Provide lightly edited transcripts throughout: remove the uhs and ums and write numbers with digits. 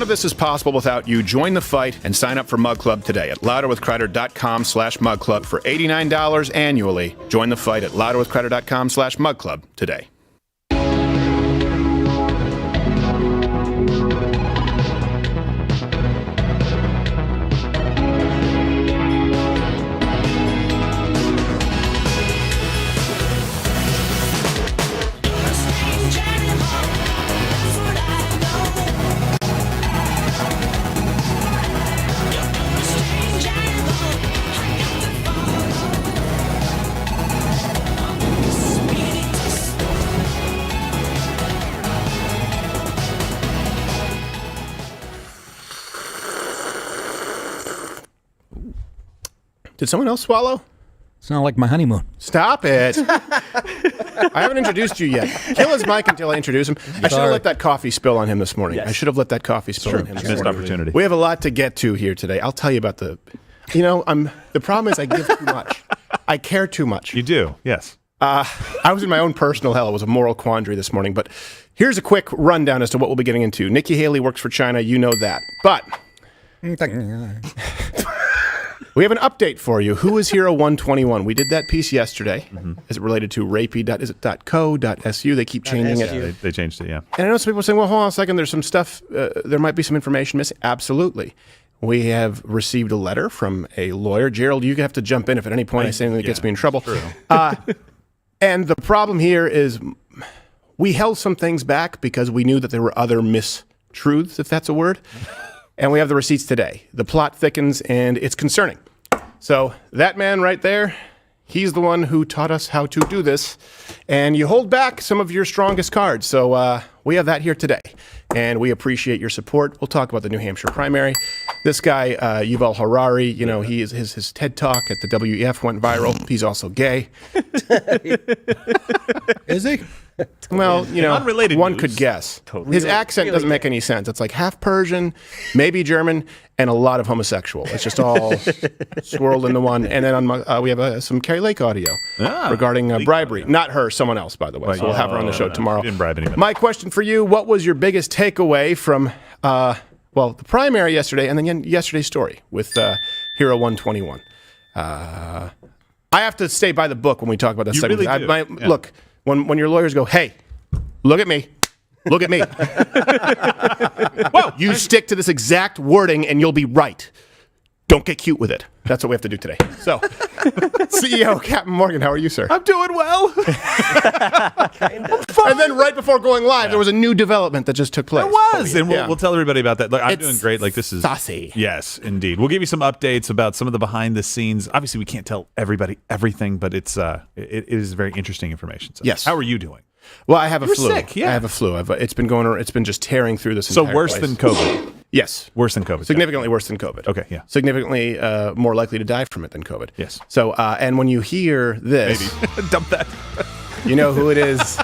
of this is possible without you. Join the fight and sign up for Mug Club today at louderwithcrowder.com/Mug Club for $89 annually. Join the fight at louderwithcrowder.com/Mug Club today. Did someone else swallow? It's not like my honeymoon. Stop it. I haven't introduced you yet. Kill his mic until I introduce him. I should have let that coffee spill on him this morning. Yes. I should have let that coffee spill on him this Missed morning. opportunity. We have a lot to get to here today. I'll tell you about the problem is I give too much. I care too much. You do, yes. I was in my own personal hell. It was a moral quandary this morning. But here's a quick rundown as to what we'll be getting into. Nikki Haley works for China. You know that. But we have an update for you. Who is Hero 121? We did that piece yesterday. Is it related to rapey.co.su? They keep changing it. They changed it, yeah. And I know some people are saying, well, hold on a second. There's some stuff. There might be some information missing. Absolutely. We have received a letter from a lawyer. Gerald, you have to jump in if at any point I say anything that gets me in trouble. And the problem here is we held some things back because we knew that there were other mistruths, if that's a word. And we have the receipts today. The plot thickens, and it's concerning. So that man right there, he's the one who taught us how to do this. And you hold back some of your strongest cards. So we have that here today. And we appreciate your support. We'll talk about the New Hampshire primary. This guy, Yuval Harari, his TED Talk at the WEF went viral. He's also gay. Is he? Well, Unrelated one news. could guess. His accent doesn't make any sense. It's like half Persian, maybe German, and a lot of homosexual. It's just all swirled into one. And then we have some Carrie Lake audio regarding bribery. Not her, someone else, by the way. So we'll have her on the show tomorrow. She didn't bribe anybody. My question for you, what was your biggest takeaway from, the primary yesterday and then yesterday's story with Hero 121? I have to stay by the book when we talk about this. You really do. Look, when your lawyers go, hey, look at me. Look at me. Whoa, you stick to this exact wording and you'll be right. Don't get cute with it. That's what we have to do today. So, CEO Captain Morgan, how are you, sir? I'm doing well. And then right before going live, there was a new development that just took place. It was, and we'll tell everybody about that. Look, I'm doing great. Like, this is saucy. Yes, indeed. We'll give you some updates about some of the behind the scenes. Obviously, we can't tell everybody everything, but it is very interesting information. So, yes. How are you doing? Well, I have a flu. Sick, yeah. I have a flu. It's been going. It's been just tearing through this. So entire worse place. than COVID. Yes, Worse than COVID. significantly worse than COVID. Okay, yeah. Significantly more likely to die from it than COVID. Yes. So, and when you hear this, Maybe. Dump that. you know who it is.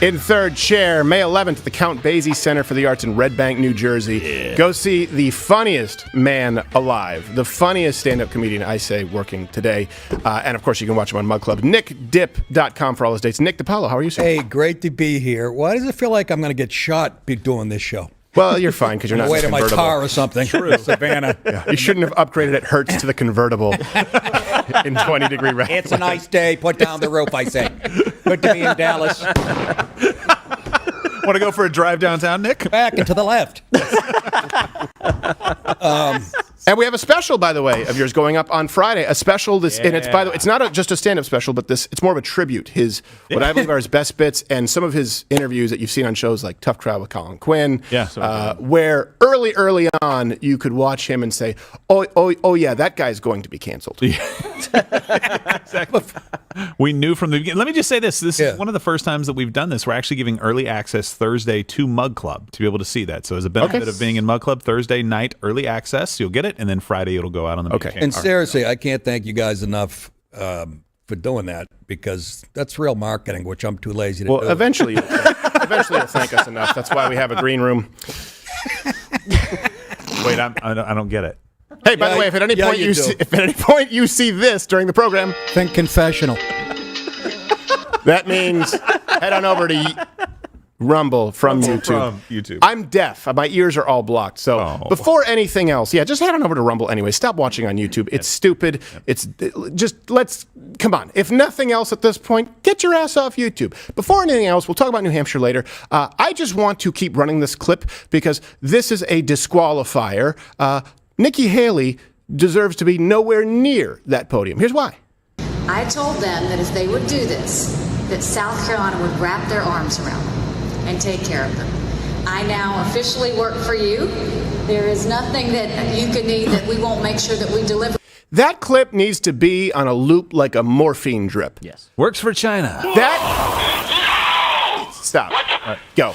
In third chair, May 11th at the Count Basie Center for the Arts in Red Bank, New Jersey. Yeah. Go see the funniest man alive, the funniest stand-up comedian, I say, working today. And, of course, you can watch him on Mug Club. NickDip.com for all his dates. Nick Dipaolo, how are you, sir? Hey, great to be here. Why does it feel like I'm going to get shot doing this show? Well, you're fine because you're not Way to my convertible. car or something. True. Savannah. Yeah. You shouldn't have upgraded at Hertz to the convertible in 20-degree weather. It's a nice day. Put down the roof, I say. Good to be in Dallas. Want to go for a drive downtown, Nick? Back and to the left. And we have a special, by the way, of yours going up on Friday. A special, and it's by the way, it's not just a stand-up special, but it's more of a tribute. What I believe are his best bits, and some of his interviews that you've seen on shows like Tough Crowd with Colin Quinn. Yeah, where early on you could watch him and say, "Oh yeah, that guy's going to be canceled." Exactly. We knew from the beginning. Let me just say this. This is one of the first times that we've done this. We're actually giving early access Thursday to Mug Club to be able to see that. So as a benefit of being in Mug Club, Thursday night, early access, you'll get it, and then Friday it'll go out on the main channel. And seriously, I can't thank you guys enough for doing that, because that's real marketing, which I'm too lazy to do. Well, eventually you'll thank us enough. That's why we have a green room. Wait, I don't get it. Hey, by the way, if at any point you see this during the program, think confessional. that means head on over to Rumble from YouTube. I'm deaf. My ears are all blocked. So before anything else, just head on over to Rumble anyway. Stop watching on YouTube. It's stupid. It's come on. If nothing else at this point, get your ass off YouTube. Before anything else, we'll talk about New Hampshire later. I just want to keep running this clip because this is a disqualifier. Nikki Haley deserves to be nowhere near that podium. Here's why. I told them that if they would do this, that South Carolina would wrap their arms around them and take care of them. I now officially work for you. There is nothing that you could need that we won't make sure that we deliver. That clip needs to be on a loop like a morphine drip. Yes. Works for China. Stop. Right. Go.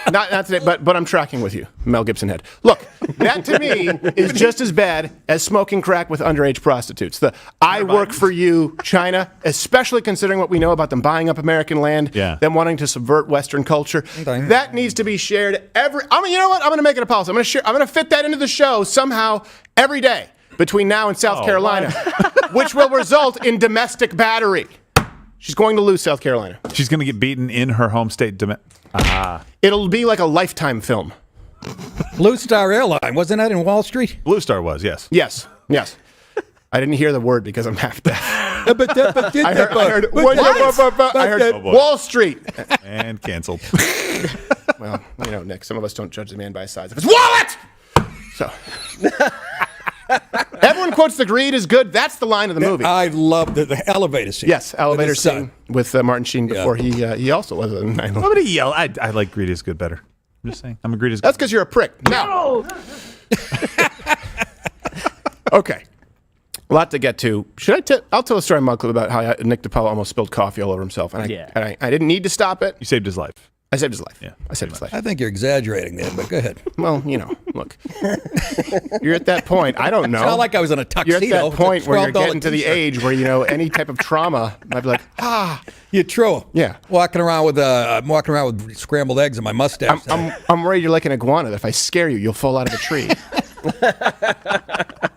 Not today, but I'm tracking with you, Mel Gibson head. Look, that to me is just as bad as smoking crack with underage prostitutes. I work for you, China, especially considering what we know about them buying up American land, them wanting to subvert Western culture. That needs to be shared you know what? I'm going to make it a policy. I'm going to fit that into the show somehow every day between now and South Carolina, which will result in domestic battery. She's going to lose South Carolina. She's going to get beaten in her home state. It'll be like a Lifetime film. Blue Star Airline, wasn't that in Wall Street? Blue Star was, yes. Yes. I didn't hear the word because I'm half deaf. I heard Wall Street. And canceled. Well, Nick, some of us don't judge the man by his size of his wallet! So... Everyone quotes the greed is good. That's the line of the movie. I love the elevator scene. Yes, elevator scene with Martin Sheen before he also was a 9/11. Nobody yell. I like greed is good better. I'm just saying. I'm a greed is good. That's because you're a prick. No. Okay. A lot to get to. I'll tell a story in Mug Club about how Nick Dipaolo almost spilled coffee all over himself. And I didn't need to stop it. You saved his life. I saved his life. Yeah, I saved his life. I think you're exaggerating there, but go ahead. Well, look. You're at that point. I don't know. It's not like I was in a tuxedo. You're at that point where you're getting to the age where, any type of trauma, I'd be like, You're true. Yeah. Walking around with scrambled eggs in my mustache. I'm worried you're like an iguana. That if I scare you, you'll fall out of a tree.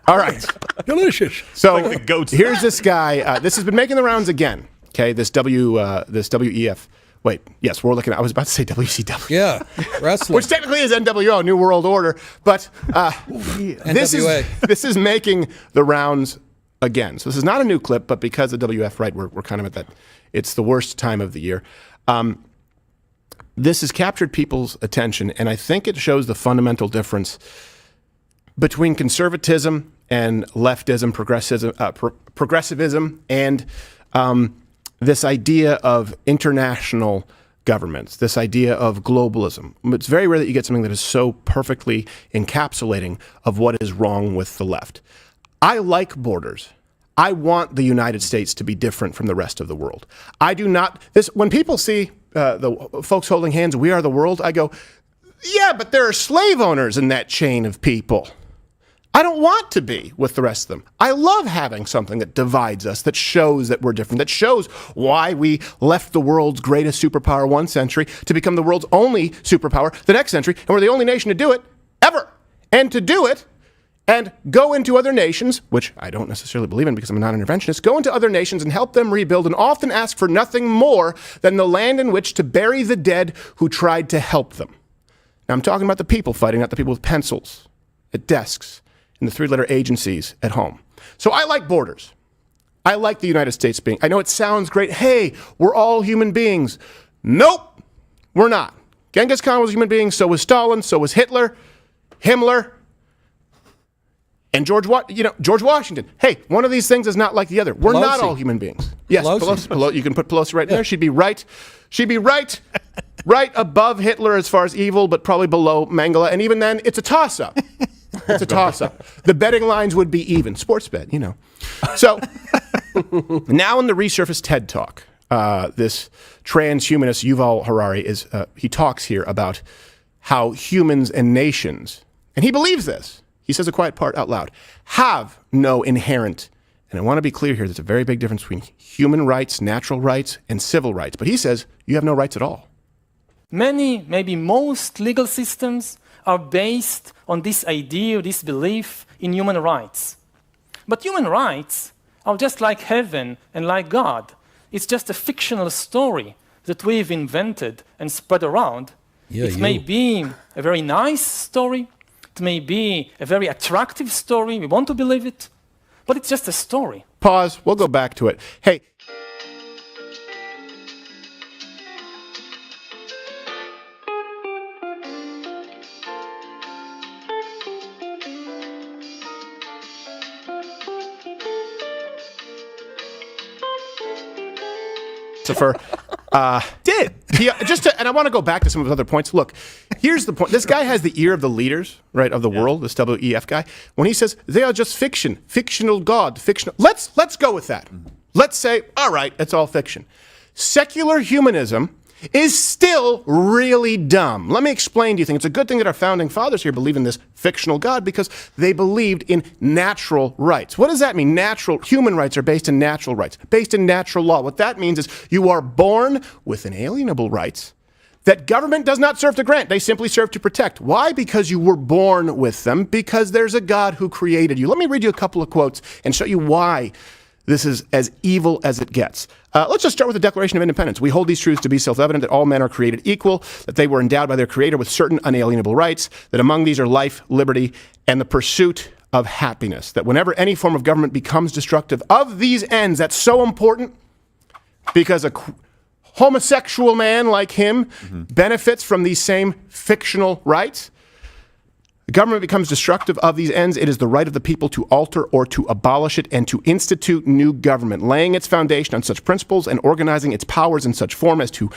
All right. Delicious. So like the goats. Here's this guy. This has been making the rounds again. Okay, this WEF. Wait, yes, we're looking at, I was about to say WCW. Yeah, wrestling. Which technically is NWO, New World Order, but this is making the rounds again. So this is not a new clip, but because of WF, right, we're kind of at that, it's the worst time of the year. This has captured people's attention, and I think it shows the fundamental difference between conservatism and leftism, progressivism, and this idea of international governments, this idea of globalism. It's very rare that you get something that is so perfectly encapsulating of what is wrong with the left. I like borders. I want the United States to be different from the rest of the world. I do not. When people see the folks holding hands, we are the world, I go, yeah, but there are slave owners in that chain of people. I don't want to be with the rest of them. I love having something that divides us, that shows that we're different, that shows why we left the world's greatest superpower one century to become the world's only superpower the next century, and we're the only nation to do it ever. And to do it and go into other nations, which I don't necessarily believe in because I'm a non-interventionist, go into other nations and help them rebuild and often ask for nothing more than the land in which to bury the dead who tried to help them. Now I'm talking about the people fighting, not the people with pencils at desks in the three-letter agencies at home. So I like borders. I like the United States being. I know it sounds great. Hey, we're all human beings. Nope, we're not. Genghis Khan was a human being. So was Stalin. So was Hitler, Himmler, and George Washington. Hey, one of these things is not like the other. We're not all human beings. Yes, Pelosi. You can put Pelosi right there. She'd be right. She'd be right above Hitler as far as evil, but probably below Mengele. And even then, it's a toss-up. It's a toss-up. The betting lines would be even. Sports bet, So now in the resurfaced TED Talk, this transhumanist Yuval Harari he talks here about how humans and nations, and he believes this, he says a quiet part out loud, have no inherent, and I want to be clear here, there's a very big difference between human rights, natural rights, and civil rights. But he says you have no rights at all. Many, maybe most legal systems are based on this idea, this belief in human rights. But human rights are just like heaven and like God. It's just a fictional story that we've invented and spread around. It may be a very nice story. It may be a very attractive story. We want to believe it. But it's just a story. Pause. We'll go back to it. Hey. And I want to go back to some of his other points. Look, here's the point. This guy has the ear of the leaders, right, of the world, this WEF guy. When he says they are just fiction, fictional God, fictional. Let's go with that. Let's say, all right, it's all fiction. Secular humanism is still really dumb. Let me explain to you. It's a good thing that our founding fathers here believe in this fictional God because they believed in natural rights. What does that mean? Human rights are based in natural rights, based in natural law. What that means is you are born with inalienable rights that government does not serve to grant. They simply serve to protect. Why? Because you were born with them, because there's a God who created you. Let me read you a couple of quotes and show you why this is as evil as it gets. Let's just start with the Declaration of Independence. We hold these truths to be self-evident, that all men are created equal, that they were endowed by their Creator with certain unalienable rights, that among these are life, liberty, and the pursuit of happiness. That whenever any form of government becomes destructive of these ends, that's so important because a homosexual man like him benefits from these same fictional rights. The government becomes destructive of these ends. It is the right of the people to alter or to abolish it and to institute new government, laying its foundation on such principles and organizing its powers in such form as to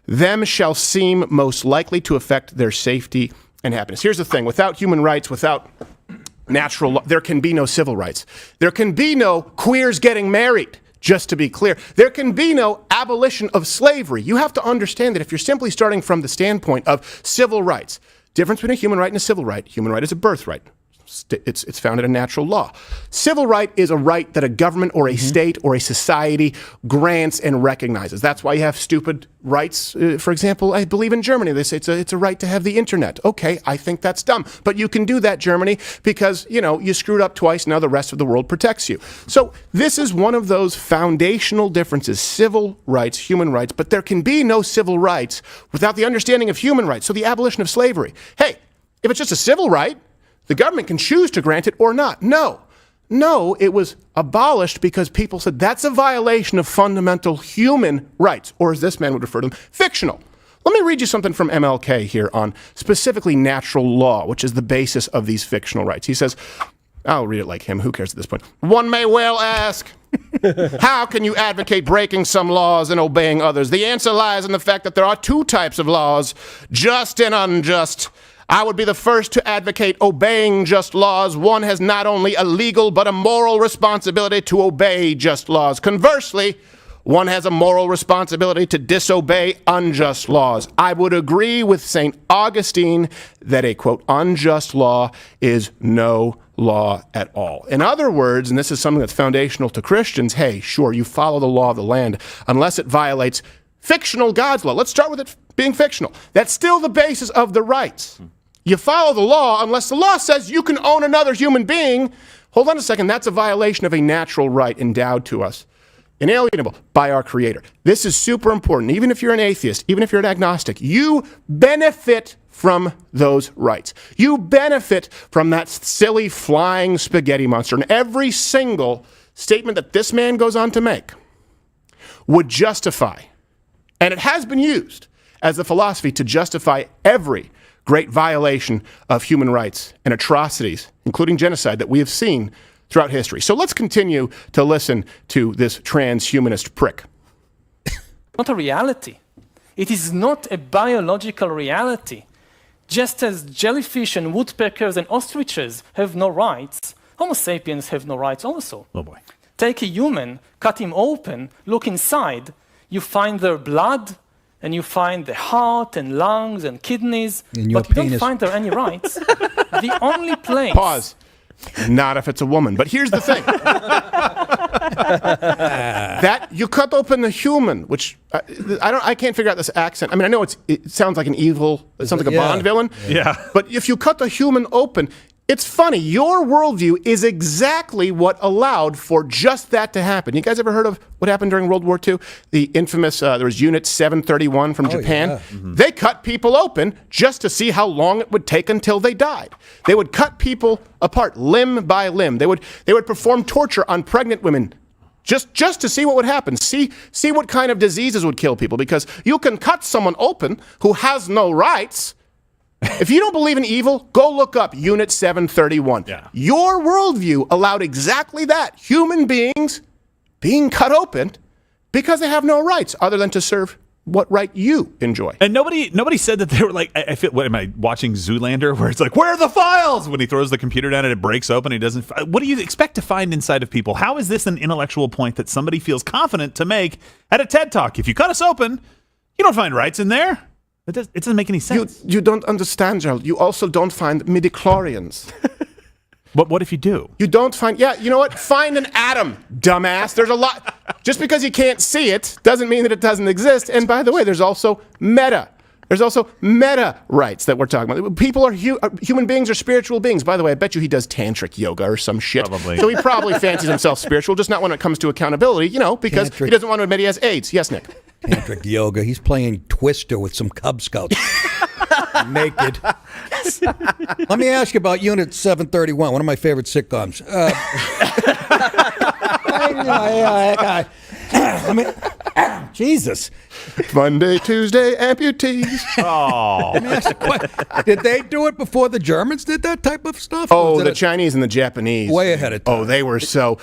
them shall seem most likely to affect their safety and happiness. Here's the thing. Without human rights, without natural law, there can be no civil rights. There can be no queers getting married. Just to be clear, there can be no abolition of slavery. You have to understand that if you're simply starting from the standpoint of civil rights, difference between a human right and a civil right. Human right is a birthright. It's founded in natural law. Civil right is a right that a government or a state or a society grants and recognizes. That's why you have stupid rights. For example, I believe in Germany, they say it's a right to have the internet. Okay, I think that's dumb. But you can do that, Germany, because, you screwed up twice. Now the rest of the world protects you. So this is one of those foundational differences, civil rights, human rights. But there can be no civil rights without the understanding of human rights. So the abolition of slavery. Hey, if it's just a civil right, the government can choose to grant it or not. No, it was abolished because people said that's a violation of fundamental human rights, or as this man would refer to them, fictional. Let me read you something from MLK here on specifically natural law, which is the basis of these fictional rights. He says, I'll read it like him. Who cares at this point? One may well ask, how can you advocate breaking some laws and obeying others? The answer lies in the fact that there are two types of laws, just and unjust. I would be the first to advocate obeying just laws. One has not only a legal but a moral responsibility to obey just laws. Conversely, one has a moral responsibility to disobey unjust laws. I would agree with St. Augustine that a, quote, unjust law is no law at all. In other words, and this is something that's foundational to Christians, hey, sure, you follow the law of the land unless it violates fictional God's law. Let's start with it being fictional. That's still the basis of the rights. You follow the law unless the law says you can own another human being. Hold on a second. That's a violation of a natural right endowed to us, inalienable by our Creator. This is super important. Even if you're an atheist, even if you're an agnostic, you benefit from those rights. You benefit from that silly flying spaghetti monster. And every single statement that this man goes on to make would justify, and it has been used as a philosophy to justify every great violation of human rights and atrocities, including genocide, that we have seen throughout history. So let's continue to listen to this transhumanist prick. Not a reality. It is not a biological reality. Just as jellyfish and woodpeckers and ostriches have no rights, Homo sapiens have no rights also. Oh boy. Take a human, cut him open, look inside, you find their blood, and you find the heart and lungs and kidneys, but you don't find there any rights. The only place... Pause. Not if it's a woman. But here's the thing. That you cut open the human, which I can't figure out this accent. I mean, I know it sounds like an evil, it sounds like a Bond villain. Yeah. But if you cut the human open, It's funny. Your worldview is exactly what allowed for just that to happen. You guys ever heard of what happened during World War II? The infamous, there was Unit 731 from Japan. Yeah. Mm-hmm. They cut people open just to see how long it would take until they died. They would cut people apart, limb by limb. They would perform torture on pregnant women just to see what would happen. See what kind of diseases would kill people. Because you can cut someone open who has no rights. If you don't believe in evil, go look up Unit 731. Yeah. Your worldview allowed exactly that. Human beings being cut open because they have no rights other than to serve what right you enjoy. And nobody said that they were like, I feel, what am I watching Zoolander where it's like, where are the files? When he throws the computer down and it breaks open, he doesn't, what do you expect to find inside of people? How is this an intellectual point that somebody feels confident to make at a TED Talk? If you cut us open, you don't find rights in there. It doesn't make any sense. You don't understand, Gerald. You also don't find midichlorians. But what if you do? You don't find, you know what? Find an atom, dumbass. There's a lot. Just because you can't see it doesn't mean that it doesn't exist. And by the way, there's also meta. There's also meta rights that we're talking about. People are human beings are spiritual beings. By the way, I bet you he does tantric yoga or some shit. Probably. So he probably fancies himself spiritual, just not when it comes to accountability, because he doesn't want to admit he has AIDS. Yes, Nick? Tantric yoga. He's playing Twister with some Cub Scouts. Naked. Let me ask you about Unit 731, one of my favorite sitcoms. Jesus. Monday, Tuesday, amputees. Oh. Let me ask you a question. Did they do it before the Germans did that type of stuff? Oh, the Chinese and the Japanese. Way ahead of time. Oh, they were so...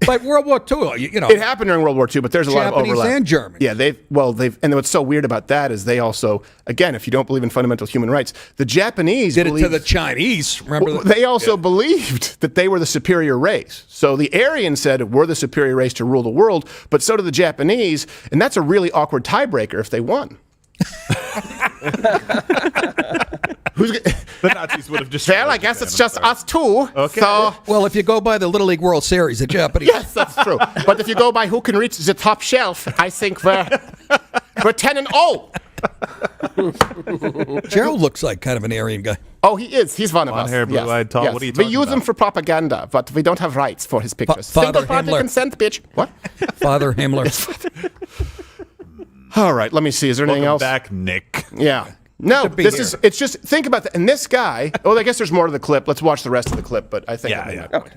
But World War II, It happened during World War II, but there's a lot of Japanese overlap. and German. Yeah, and what's so weird about that is they also, again, if you don't believe in fundamental human rights, the Japanese did it to the Chinese. Remember? They also believed that they were the superior race. So the Aryans said we're the superior race to rule the world, but so do the Japanese, and that's a really awkward tiebreaker if they won. The Nazis would have just. Well, I guess it's just us two. Okay. So, Well, if you go by the Little League World Series, the Japanese. yes, that's true. But if you go by who can reach the top shelf, I think we're 10-0. Gerald looks like kind of an Aryan guy. Oh, he is. He's one of us. Blonde-haired, blue-eyed, tall. Yes. What are you We talking use him about? for propaganda, but we don't have rights for his pictures. Father Single-party Himmler. consent, bitch. What? Father Himmler. All right, let me see. Is there anything Welcome else? back, Nick. Yeah. No, be this here. is, it's just, think about that. And this guy, I guess there's more to the clip. Let's watch the rest of the clip, but I think I made my point.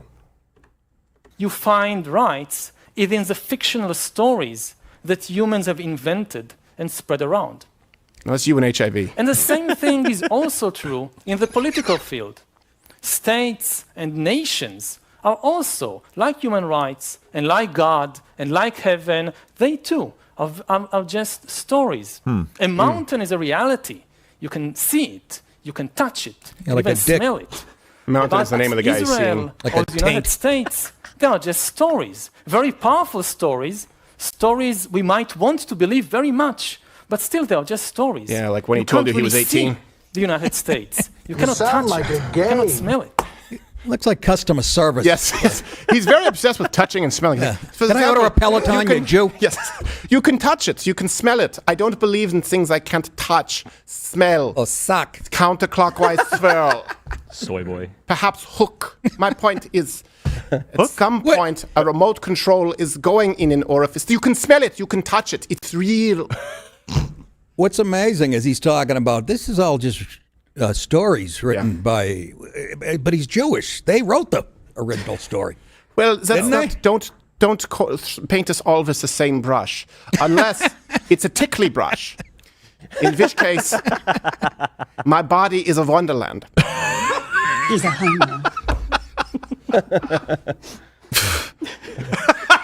You find rights even in the fictional stories that humans have invented and spread around. That's you and HIV. And the same thing is also true in the political field. States and nations are also, like human rights and like God and like heaven, they too are just stories. A mountain is a reality. You can see it, you can touch it, Yeah, like even a dick. smell it. Mountain is the name of the guy he's Israel seeing. Like or a the United taint. States, they are just stories, very powerful stories, stories we might want to believe very much, but still they are just stories. Yeah, like when he You told can't you he was really see 18. The United States. You cannot sound touch like it. a You cannot gay. smell it. Looks like customer service. Yes, he's very obsessed with touching and smelling. Yeah. For Can I order a example, Peloton, you Jew? Yes. You can touch it. You can smell it. I don't believe in things I can't touch, smell, Oh, suck. counterclockwise swirl, Soy boy. perhaps hook. My point is, at some point, a remote control is going in an orifice. You can smell it. You can touch it. It's real. What's amazing is he's talking about this is all just stories written by, but he's Jewish. They wrote the original story. Well, that's Didn't not, they? don't paint us all with the same brush, unless it's a tickly brush. In which case, my body is a wonderland. He's a homo.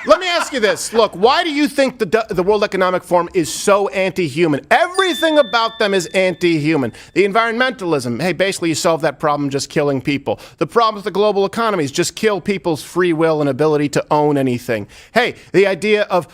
Let me ask you this. Look, why do you think the World Economic Forum is so anti-human? Everything about them is anti-human. The environmentalism, hey, basically you solve that problem just killing people. The problem with the global economy is just kill people's free will and ability to own anything. Hey, the idea of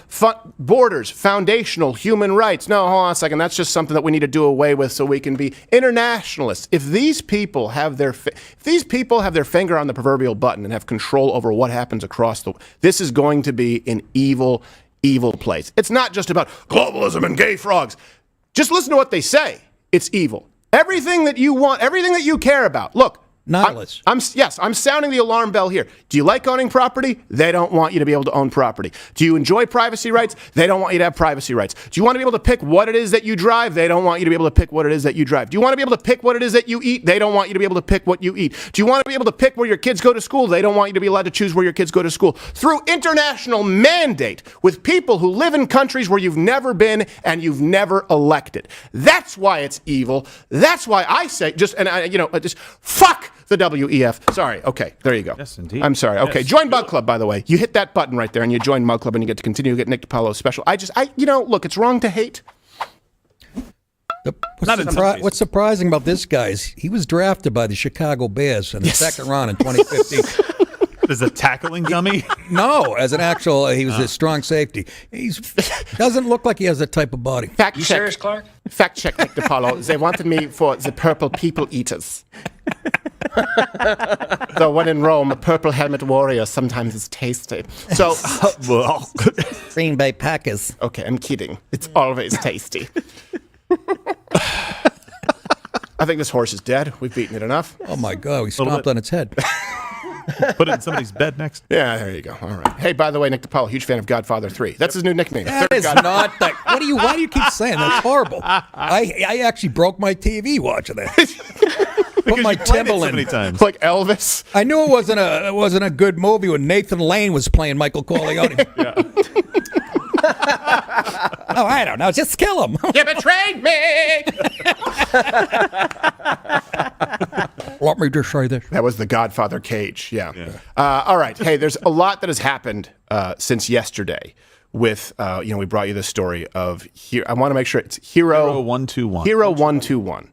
borders, foundational human rights. No, hold on a second. That's just something that we need to do away with so we can be internationalists. If these people have their finger on the proverbial button and have control over what happens across the, this is going to be an evil, evil place. It's not just about globalism and gay frogs. Just listen to what they say. It's evil. Everything that you want, everything that you care about. Look, Nihilists. I'm sounding the alarm bell here. Do you like owning property? They don't want you to be able to own property. Do you enjoy privacy rights? They don't want you to have privacy rights. Do you want to be able to pick what it is that you drive? They don't want you to be able to pick what it is that you drive. Do you want to be able to pick what it is that you eat? They don't want you to be able to pick what you eat. Do you want to be able to pick where your kids go to school? They don't want you to be allowed to choose where your kids go to school. Through international mandate with people who live in countries where you've never been and you've never elected. That's why it's evil. That's why I say just fuck the WEF. Sorry. Okay. There you go. Yes, indeed. I'm sorry. Okay. Yes. Join Mug Club, by the way. You hit that button right there and you join Mug Club and you get to continue to get Nick Dipaolo's special. Look, it's wrong to hate. What's surprising about this guy is he was drafted by the Chicago Bears in the second round in 2015. Is a tackling dummy? No, as an actual, he was a strong safety. He doesn't look like he has that type of body. Fact check. Serious, Clark? Fact check, Nick Dipaolo. They wanted me for the purple people eaters. So when in Rome, a purple helmet warrior sometimes is tasty. So, Green Bay Packers. Okay, I'm kidding. It's always tasty. I think this horse is dead. We've beaten it enough. Oh my God, we stomped on its head. Put it in somebody's bed next. Yeah, there you go. All right. Hey, by the way, Nick Dipaolo, huge fan of Godfather 3. That's his new nickname. That is not that. Why do you keep saying that's horrible? I actually broke my TV watching that. Put my Timberland. So many times. Like Elvis. I knew it wasn't a good movie when Nathan Lane was playing Michael Corleone. Yeah. Oh, I don't know. Just kill him. You betrayed me. Let me just say this. That was the Godfather cage. Yeah. All right. Hey, there's a lot that has happened since yesterday. With we brought you this story of here. I want to make sure it's Hero 121. Hero 121.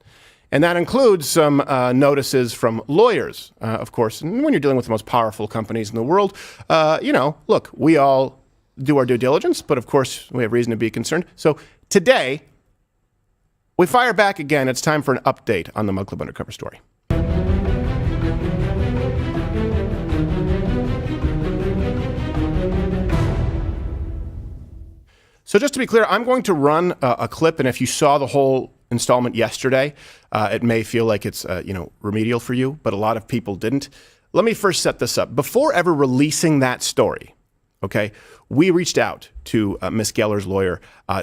And that includes some notices from lawyers, of course. And when you're dealing with the most powerful companies in the world, look, we all do our due diligence, but of course we have reason to be concerned. So today, we fire back again. It's time for an update on the Mug Club Undercover story. So just to be clear, I'm going to run a clip, and if you saw the whole installment yesterday, it may feel like it's remedial for you, but a lot of people didn't. Let me first set this up. Before ever releasing that story, okay, we reached out to Miss Geller's lawyer,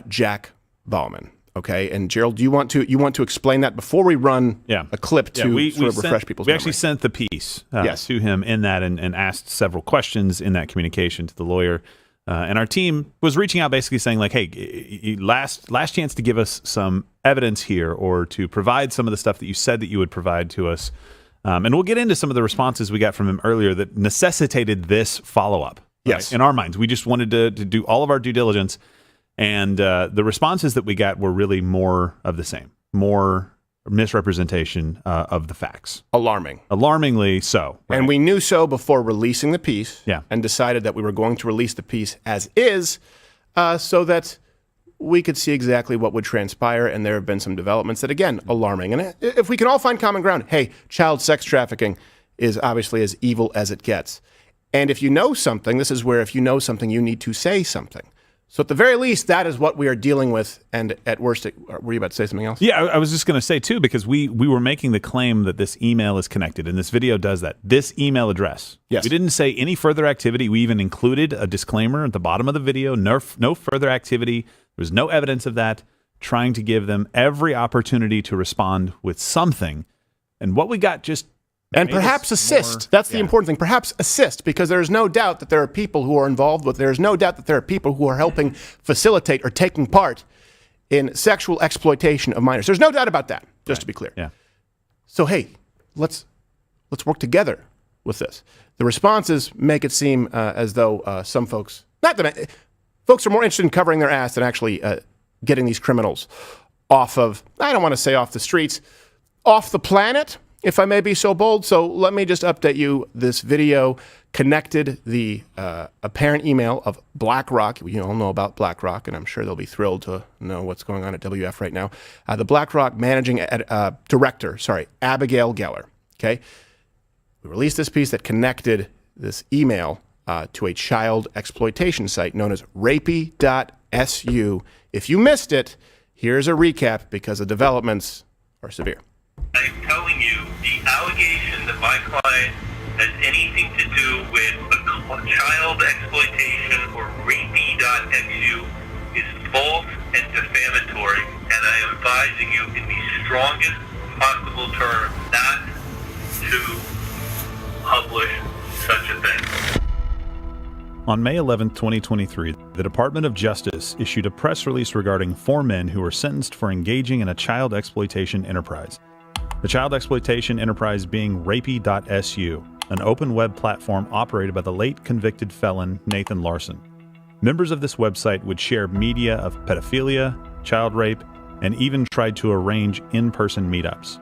Jack Bauman. Okay, and Gerald, do you want to explain that before we run a clip to refresh people's memory? We actually sent the piece to him in that and asked several questions in that communication to the lawyer. And our team was reaching out basically saying like, hey, last chance to give us some evidence here or to provide some of the stuff that you said that you would provide to us. And we'll get into some of the responses we got from him earlier that necessitated this follow-up. Yes. Right? In our minds, we just wanted to do all of our due diligence. And the responses that we got were really more of the same, more misrepresentation of the facts. Alarmingly so. Right? And we knew so before releasing the piece Yeah. and decided that we were going to release the piece as is so that we could see exactly what would transpire. And there have been some developments that, again, alarming. And if we can all find common ground, hey, child sex trafficking is obviously as evil as it gets. And if you know something, this is where if you know something, you need to say something. So at the very least, that is what we are dealing with. And at worst, were you about to say something else? Yeah, I was just going to say, too, because we were making the claim that this email is connected, and this video does that. This email address. Yes. We didn't say any further activity. We even included a disclaimer at the bottom of the video, no further activity. There was no evidence of that, trying to give them every opportunity to respond with something. And what we got just... And perhaps assist. That's the important thing. Perhaps assist, because there is no doubt that there are people who are involved with, there is no doubt that there are people who are helping facilitate or taking part in sexual exploitation of minors. There's no doubt about that, just to be clear. Yeah. So, hey, let's work together with this. The responses make it seem as though some folks, folks are more interested in covering their ass than actually getting these criminals off of, I don't want to say off the streets, off the planet, if I may be so bold. So let me just update you. This video connected the apparent email of BlackRock. You all know about BlackRock, and I'm sure they'll be thrilled to know what's going on at WF right now. The BlackRock managing director, Abigail Geller. Okay, we released this piece that connected this email to a child exploitation site known as rapey.su. If you missed it, here's a recap because the developments are severe. I'm telling you, the allegation that my client has anything to do with a child exploitation or rapey.xu is false and defamatory, and I am advising you in the strongest possible terms not to publish such a thing. On May 11, 2023, the Department of Justice issued a press release regarding 4 men who were sentenced for engaging in a child exploitation enterprise. The child exploitation enterprise being rapey.su, an open web platform operated by the late convicted felon Nathan Larson. Members of this website would share media of pedophilia, child rape, and even tried to arrange in-person meetups.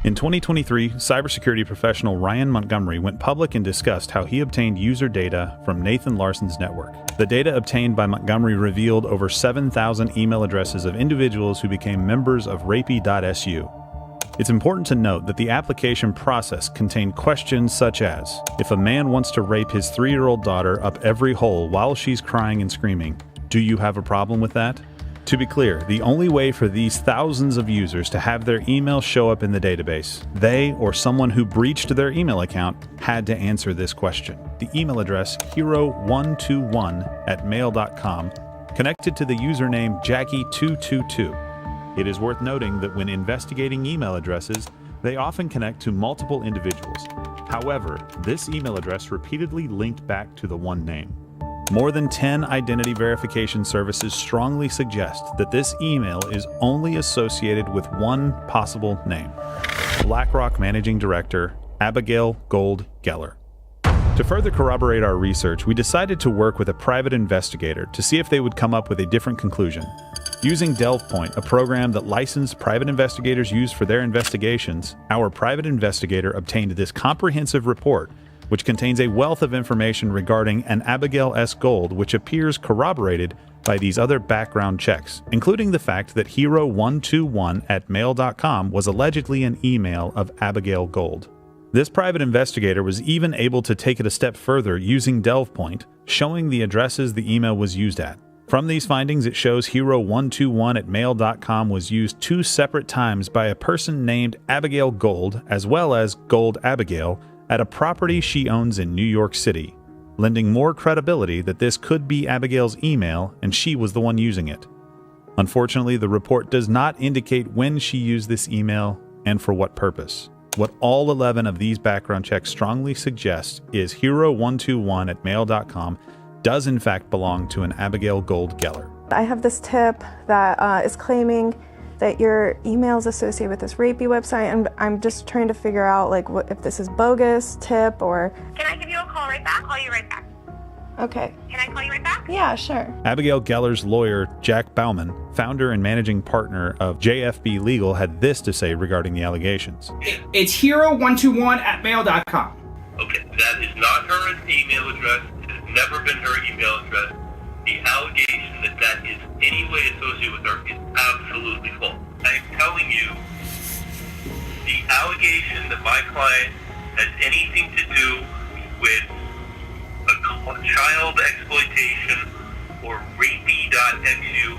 In 2023, cybersecurity professional Ryan Montgomery went public and discussed how he obtained user data from Nathan Larson's network. The data obtained by Montgomery revealed over 7,000 email addresses of individuals who became members of rapey.su. It's important to note that the application process contained questions such as, if a man wants to rape his 3-year-old daughter up every hole while she's crying and screaming, do you have a problem with that? To be clear, the only way for these thousands of users to have their email show up in the database, they or someone who breached their email account had to answer this question. The email address hero121@mail.com connected to the username Jackie222. It is worth noting that when investigating email addresses, they often connect to multiple individuals. However, this email address repeatedly linked back to the one name. More than 10 identity verification services strongly suggest that this email is only associated with one possible name: BlackRock Managing Director Abigail Gold Geller. To further corroborate our research, we decided to work with a private investigator to see if they would come up with a different conclusion. Using DelvePoint, a program that licensed private investigators use for their investigations, our private investigator obtained this comprehensive report, which contains a wealth of information regarding an Abigail S. Gold, which appears corroborated by these other background checks, including the fact that hero121@mail.com was allegedly an email of Abigail Gold. This private investigator was even able to take it a step further using DelvePoint, showing the addresses the email was used at. From these findings, it shows hero121@mail.com was used 2 separate times by a person named Abigail Gold, as well as Gold Abigail, at a property she owns in New York City, lending more credibility that this could be Abigail's email and she was the one using it. Unfortunately, the report does not indicate when she used this email and for what purpose. What all 11 of these background checks strongly suggest is hero121@mail.com does in fact belong to an Abigail Gold Geller. I have this tip that is claiming that your email is associated with this rapey website, and I'm just trying to figure out what if this is bogus tip or... Can I give you a call right back? I'll call you right back. Okay. Can I call you right back? Yeah, sure. Abigail Geller's lawyer, Jack Bauman, founder and managing partner of JFB Legal, had this to say regarding the allegations. It's hero121@mail.com. Okay, that is not her email address. It has never been her email address. The allegation that that is any way associated with her is absolutely false. I'm telling you, the allegation that my client has anything to do with a child exploitation or rapey.xu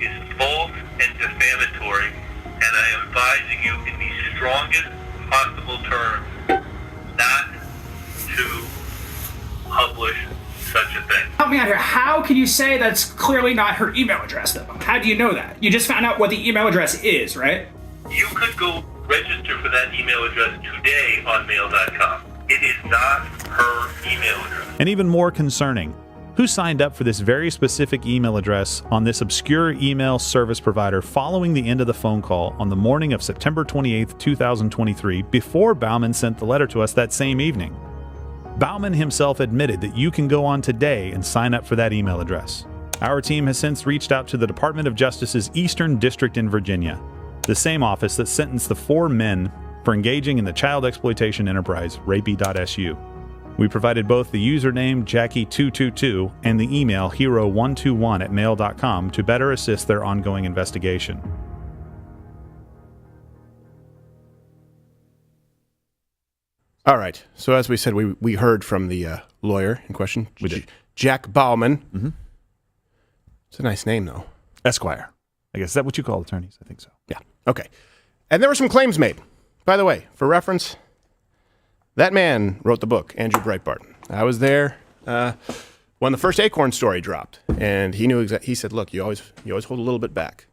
is false and defamatory, and I am advising you in the strongest possible terms not to publish such a thing. Help me out here. How can you say that's clearly not her email address, though? How do you know that? You just found out what the email address is, right? You could go register for that email address today on mail.com. It is not her email address. And even more concerning, who signed up for this very specific email address on this obscure email service provider following the end of the phone call on the morning of September 28th, 2023, before Bauman sent the letter to us that same evening? Bauman himself admitted that you can go on today and sign up for that email address. Our team has since reached out to the Department of Justice's Eastern District in Virginia, the same office that sentenced the 4 men for engaging in the child exploitation enterprise rapey.su. We provided both the username Jackie222 and the email hero121@mail.com to better assist their ongoing investigation. All right. So as we said, we heard from the lawyer in question, We did. Jack Bauman. Mm-hmm. It's a nice name, though. Esquire. I guess, is that what you call attorneys? I think so. Yeah. Okay. And there were some claims made. By the way, for reference, that man wrote the book, Andrew Breitbart. I was there when the first Acorn story dropped, and he knew he said, "Look, you always hold a little bit back.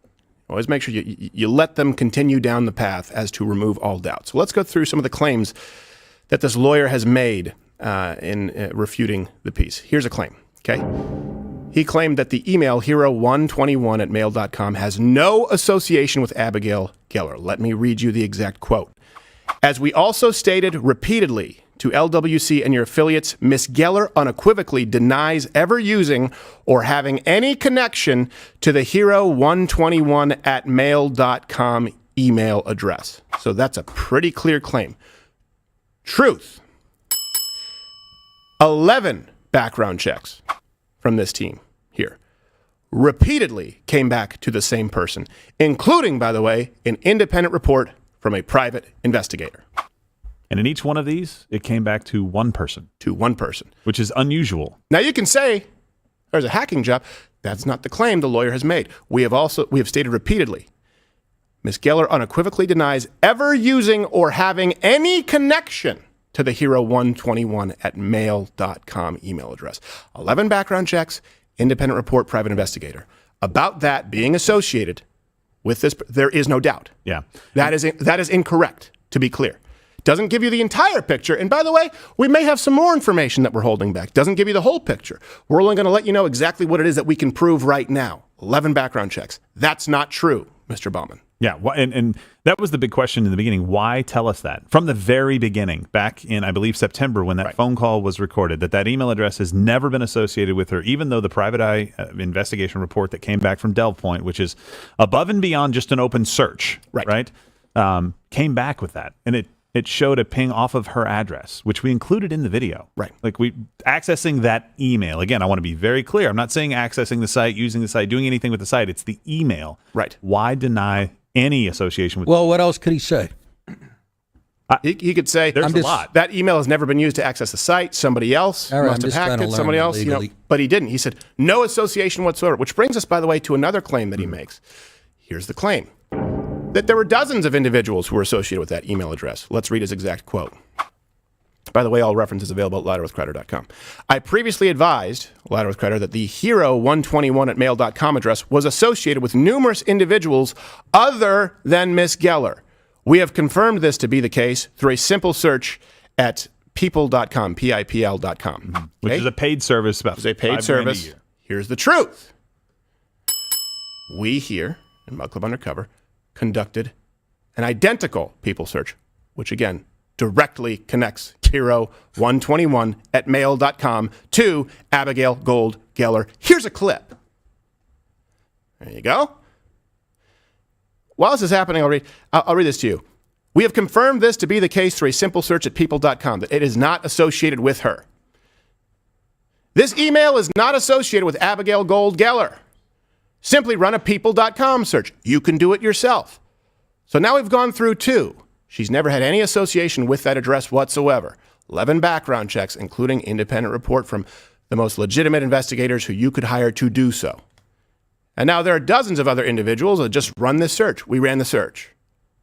Always make sure you let them continue down the path as to remove all doubt." So let's go through some of the claims that this lawyer has made in refuting the piece. Here's a claim. Okay. He claimed that the email hero121@mail.com has no association with Abigail Geller. Let me read you the exact quote. As we also stated repeatedly to LWC and your affiliates, Ms. Geller unequivocally denies ever using or having any connection to the hero121@mail.com email address. So that's a pretty clear claim. Truth. 11 background checks from this team here repeatedly came back to the same person, including, by the way, an independent report from a private investigator. And in each one of these, it came back to one person. Which is unusual. Now you can say there's a hacking job. That's not the claim the lawyer has made. We have stated repeatedly, Ms. Geller unequivocally denies ever using or having any connection to the hero121@mail.com email address. 11 background checks, independent report, private investigator. About that being associated with this, there is no doubt. Yeah. That is incorrect, to be clear. Doesn't give you the entire picture. And by the way, we may have some more information that we're holding back. Doesn't give you the whole picture. We're only going to let you know exactly what it is that we can prove right now. 11 background checks. That's not true, Mr. Bauman. Yeah, and that was the big question in the beginning. Why tell us that? From the very beginning, back in, I believe, September, when that phone call was recorded, that email address has never been associated with her, even though the private eye investigation report that came back from Delve Point, which is above and beyond just an open search, right? Came back with that. And it showed a ping off of her address, which we included in the video. Right. Like accessing that email. Again, I want to be very clear. I'm not saying accessing the site, using the site, doing anything with the site. It's the email. Right. Why deny any association with? Well, what else could he say? He could say, there's a lot. That email has never been used to access the site. Somebody else must have hacked it. Somebody else, but he didn't. He said, no association whatsoever, which brings us, by the way, to another claim that he makes. Here's the claim. That there were dozens of individuals who were associated with that email address. Let's read his exact quote. By the way, all references available at louderwithcrowder.com. I previously advised Louder with Crowder that the hero121@mail.com address was associated with numerous individuals other than Miss Geller. We have confirmed this to be the case through a simple search at people.com, PIPL.com. Which is a paid service. It's a paid service. Here's the truth. We here in Mug Club Undercover conducted an identical people search, which again directly connects hero121@mail.com to Abigail Gold Geller. Here's a clip. There you go. While this is happening, I'll read this to you. We have confirmed this to be the case through a simple search at people.com, that it is not associated with her. This email is not associated with Abigail Gold Geller. Simply run a people.com search. You can do it yourself. So now we've gone through two. She's never had any association with that address whatsoever. 11 background checks, including independent report from the most legitimate investigators who you could hire to do so. And now there are dozens of other individuals that just run this search. We ran the search.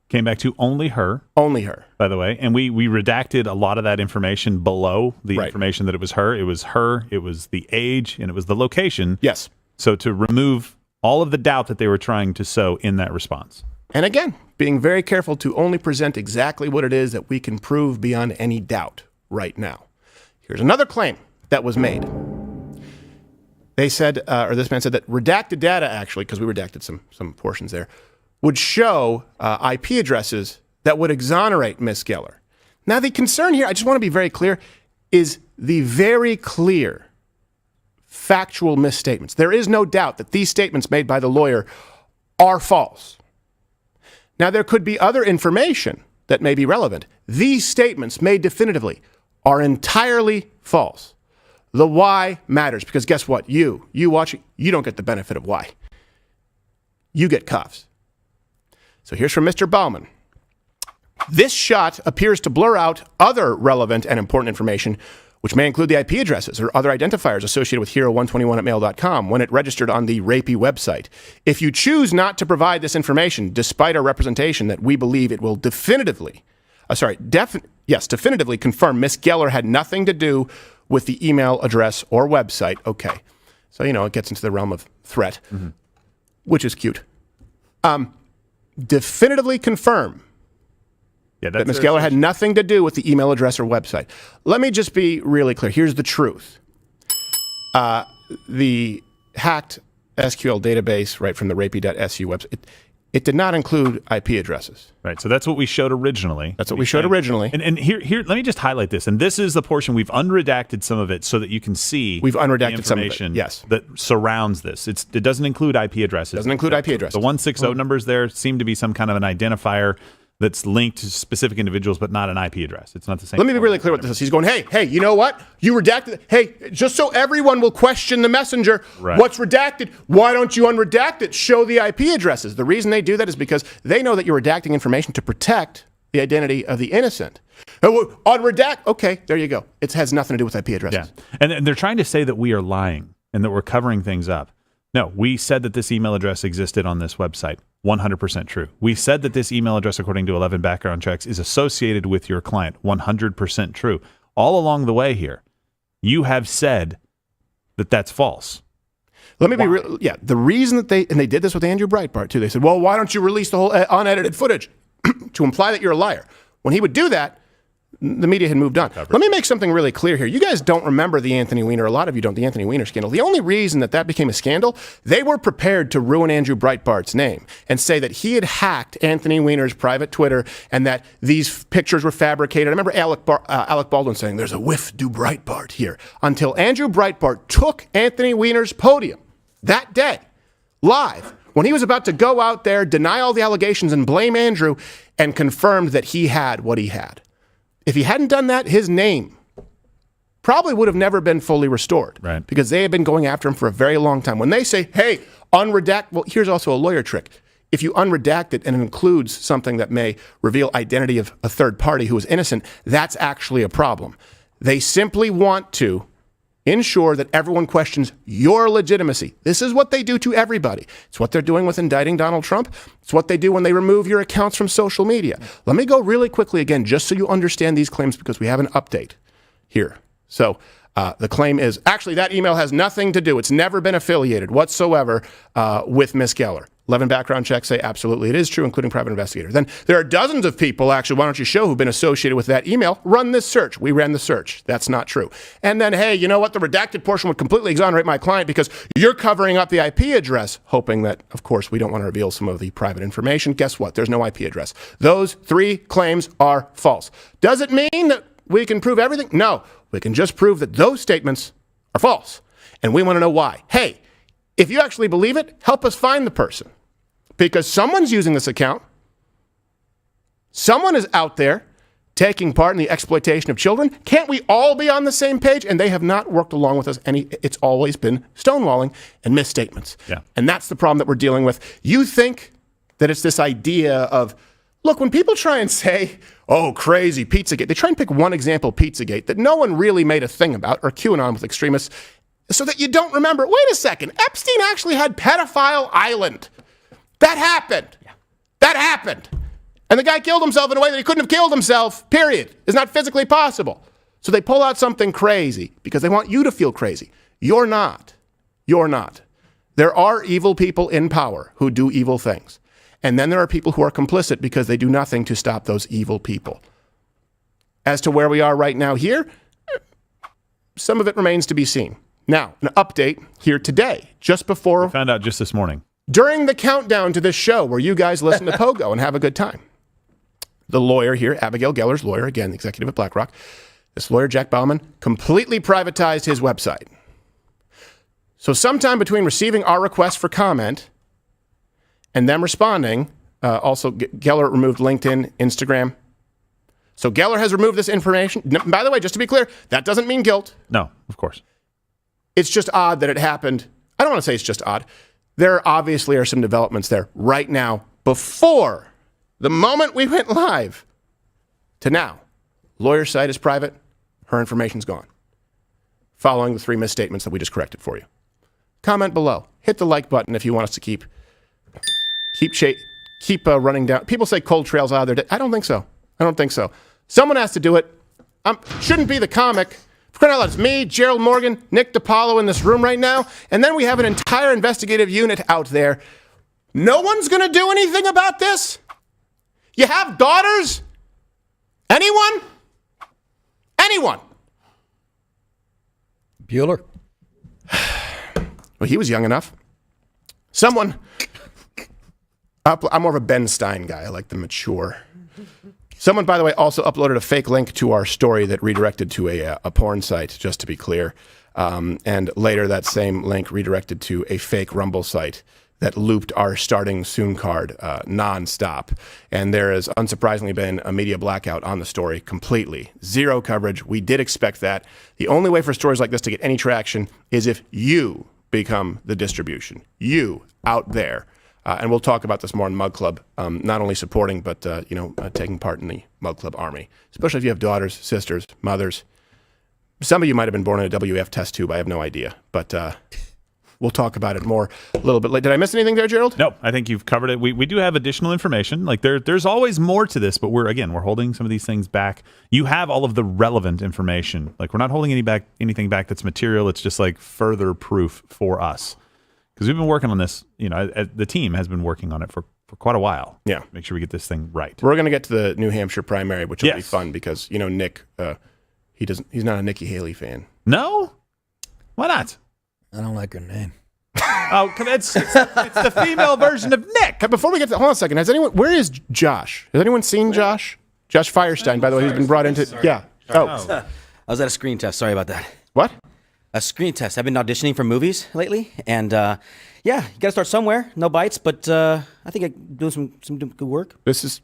Came back to only her. Only her. By the way. And we redacted a lot of that information below the information that it was her. It was her, it was the age, and it was the location. Yes. So to remove all of the doubt that they were trying to sow in that response. And again, being very careful to only present exactly what it is that we can prove beyond any doubt right now. Here's another claim that was made. They said, or this man said that redacted data, actually, because we redacted some portions there, would show IP addresses that would exonerate Miss Geller. Now, the concern here, I just want to be very clear, is the very clear factual misstatements. There is no doubt that these statements made by the lawyer are false. Now, there could be other information that may be relevant. These statements made definitively are entirely false. The why matters, because guess what? You watching, you don't get the benefit of why. You get cuffs. So here's from Mr. Bauman. This shot appears to blur out other relevant and important information which may include the IP addresses or other identifiers associated with hero121@mail.com when it registered on the rapey website. If you choose not to provide this information, despite our representation that we believe it will definitively confirm Miss Geller had nothing to do with the email address or website. Okay. So, it gets into the realm of threat, which is cute. Definitively confirm that Ms. Geller had nothing to do with the email address or website. Let me just be really clear. Here's the truth. The hacked SQL database, right, from the rapey.su website, it did not include IP addresses. Right, so that's what we showed originally. That's what we showed originally. And here, let me just highlight this. And this is the portion we've unredacted some of it so that you can see we've unredacted the some of information it, yes, that surrounds this. It doesn't include IP addresses. Doesn't include IP addresses. The 160 numbers there seem to be some kind of an identifier that's linked to specific individuals, but not an IP address. It's not the same. Let me be really clear what this is. He's going, hey, you know what? You redacted. Hey, just so everyone will question the messenger, what's redacted? Why don't you unredact it? Show the IP addresses. The reason they do that is because they know that you're redacting information to protect the identity of the innocent. Unredact. Okay, there you go. It has nothing to do with IP addresses. Yeah. And they're trying to say that we are lying and that we're covering things up. No, we said that this email address existed on this website. 100% true. We said that this email address, according to 11 background checks, is associated with your client. 100% true. All along the way here, you have said that that's false. Let me be real. Yeah, the reason that they did this with Andrew Breitbart too. They said, well, why don't you release the whole unedited footage to imply that you're a liar? When he would do that, the media had moved on. Let me make something really clear here. You guys don't remember the Anthony Weiner. A lot of you don't. The Anthony Weiner scandal. The only reason that became a scandal, they were prepared to ruin Andrew Breitbart's name and say that he had hacked Anthony Weiner's private Twitter and that these pictures were fabricated. I remember Alec Baldwin saying, there's a whiff do Breitbart here, until Andrew Breitbart took Anthony Weiner's podium that day, live, when he was about to go out there, deny all the allegations and blame Andrew, and confirmed that he had what he had. If he hadn't done that, his name probably would have never been fully restored, right? Because they have been going after him for a very long time. When they say, hey, unredact, well, here's also a lawyer trick. If you unredact it and it includes something that may reveal identity of a third party who is innocent, that's actually a problem. They simply want to ensure that everyone questions your legitimacy. This is what they do to everybody. It's what they're doing with indicting Donald Trump. It's what they do when they remove your accounts from social media. Let me go really quickly again, just so you understand these claims, because we have an update here. So the claim is, actually, that email has nothing to do. It's never been affiliated whatsoever with Miss Geller. 11 background checks say absolutely it is true, including private investigators. Then there are dozens of people, actually, why don't you show, who've been associated with that email. Run this search. We ran the search. That's not true. And then, hey, you know what? The redacted portion would completely exonerate my client because you're covering up the IP address, hoping that, of course, we don't want to reveal some of the private information. Guess what? There's no IP address. Those three claims are false. Does it mean that we can prove everything? No. We can just prove that those statements are false. And we want to know why. Hey, if you actually believe it, help us find the person. Because someone's using this account. Someone is out there taking part in the exploitation of children. Can't we all be on the same page? And they have not worked along with us. It's always been stonewalling and misstatements. Yeah. And that's the problem that we're dealing with. You think that it's this idea of, look, when people try and say, oh, crazy, Pizzagate, they try and pick one example, Pizzagate, that no one really made a thing about, or QAnon with extremists, so that you don't remember, wait a second, Epstein actually had Pedophile Island. That happened. Yeah. That happened. And the guy killed himself in a way that he couldn't have killed himself, period. It's not physically possible. So they pull out something crazy because they want you to feel crazy. You're not. You're not. There are evil people in power who do evil things. And then there are people who are complicit because they do nothing to stop those evil people. As to where we are right now here, some of it remains to be seen. Now, an update here today, just before... I found out just this morning. During the countdown to this show where you guys listen to Pogo and have a good time. The lawyer here, Abigail Geller's lawyer, again, the executive at BlackRock, this lawyer, Jack Bauman, completely privatized his website. So sometime between receiving our request for comment and them responding, also Geller removed LinkedIn, Instagram. So Geller has removed this information. By the way, just to be clear, that doesn't mean guilt. No, of course. It's just odd that it happened. I don't want to say it's just odd. There obviously are some developments there right now before the moment we went live to now. Lawyer's site is private. Her information's gone. following the 3 misstatements that we just corrected for you. Comment below. Hit the like button if you want us to keep running down. People say cold trails out of their day. I don't think so. Someone has to do it. Shouldn't be the comic. For crying out loud, it's me, Gerald Morgan, Nick Dipaolo in this room right now, and then we have an entire investigative unit out there. No one's going to do anything about this? You have daughters? Anyone? Bueller. Well, he was young enough. Someone. I'm more of a Ben Stein guy. I like the mature. Someone, by the way, also uploaded a fake link to our story that redirected to a porn site, just to be clear. And later that same link redirected to a fake Rumble site that looped our starting soon card nonstop. And there has unsurprisingly been a media blackout on the story completely. Zero coverage. We did expect that. The only way for stories like this to get any traction is if you become the distribution. You out there. And we'll talk about this more in Mug Club, not only supporting, but taking part in the Mug Club army, especially if you have daughters, sisters, mothers. Some of you might have been born in a WF test tube. I have no idea. But we'll talk about it more a little bit later. Did I miss anything there, Gerald? No, I think you've covered it. We do have additional information. Like there's always more to this, but we're holding some of these things back. You have all of the relevant information. Like we're not holding anything back that's material. It's just like further proof for us. Because we've been working on this, the team has been working on it for quite a while. Yeah. Make sure we get this thing right. We're going to get to the New Hampshire primary, which will be fun because, Nick, he's not a Nikki Haley fan. No? Why not? I don't like her name. Oh, it's the female version of Nick. Before we get to, hold on a second. Where is Josh? Has anyone seen Josh? Josh Firestein, by the way, who's been brought into, yeah. Oh. I was at a screen test. Sorry about that. What? A screen test. I've been auditioning for movies lately, and you got to start somewhere. No bites, but I think I'm doing some good work. That's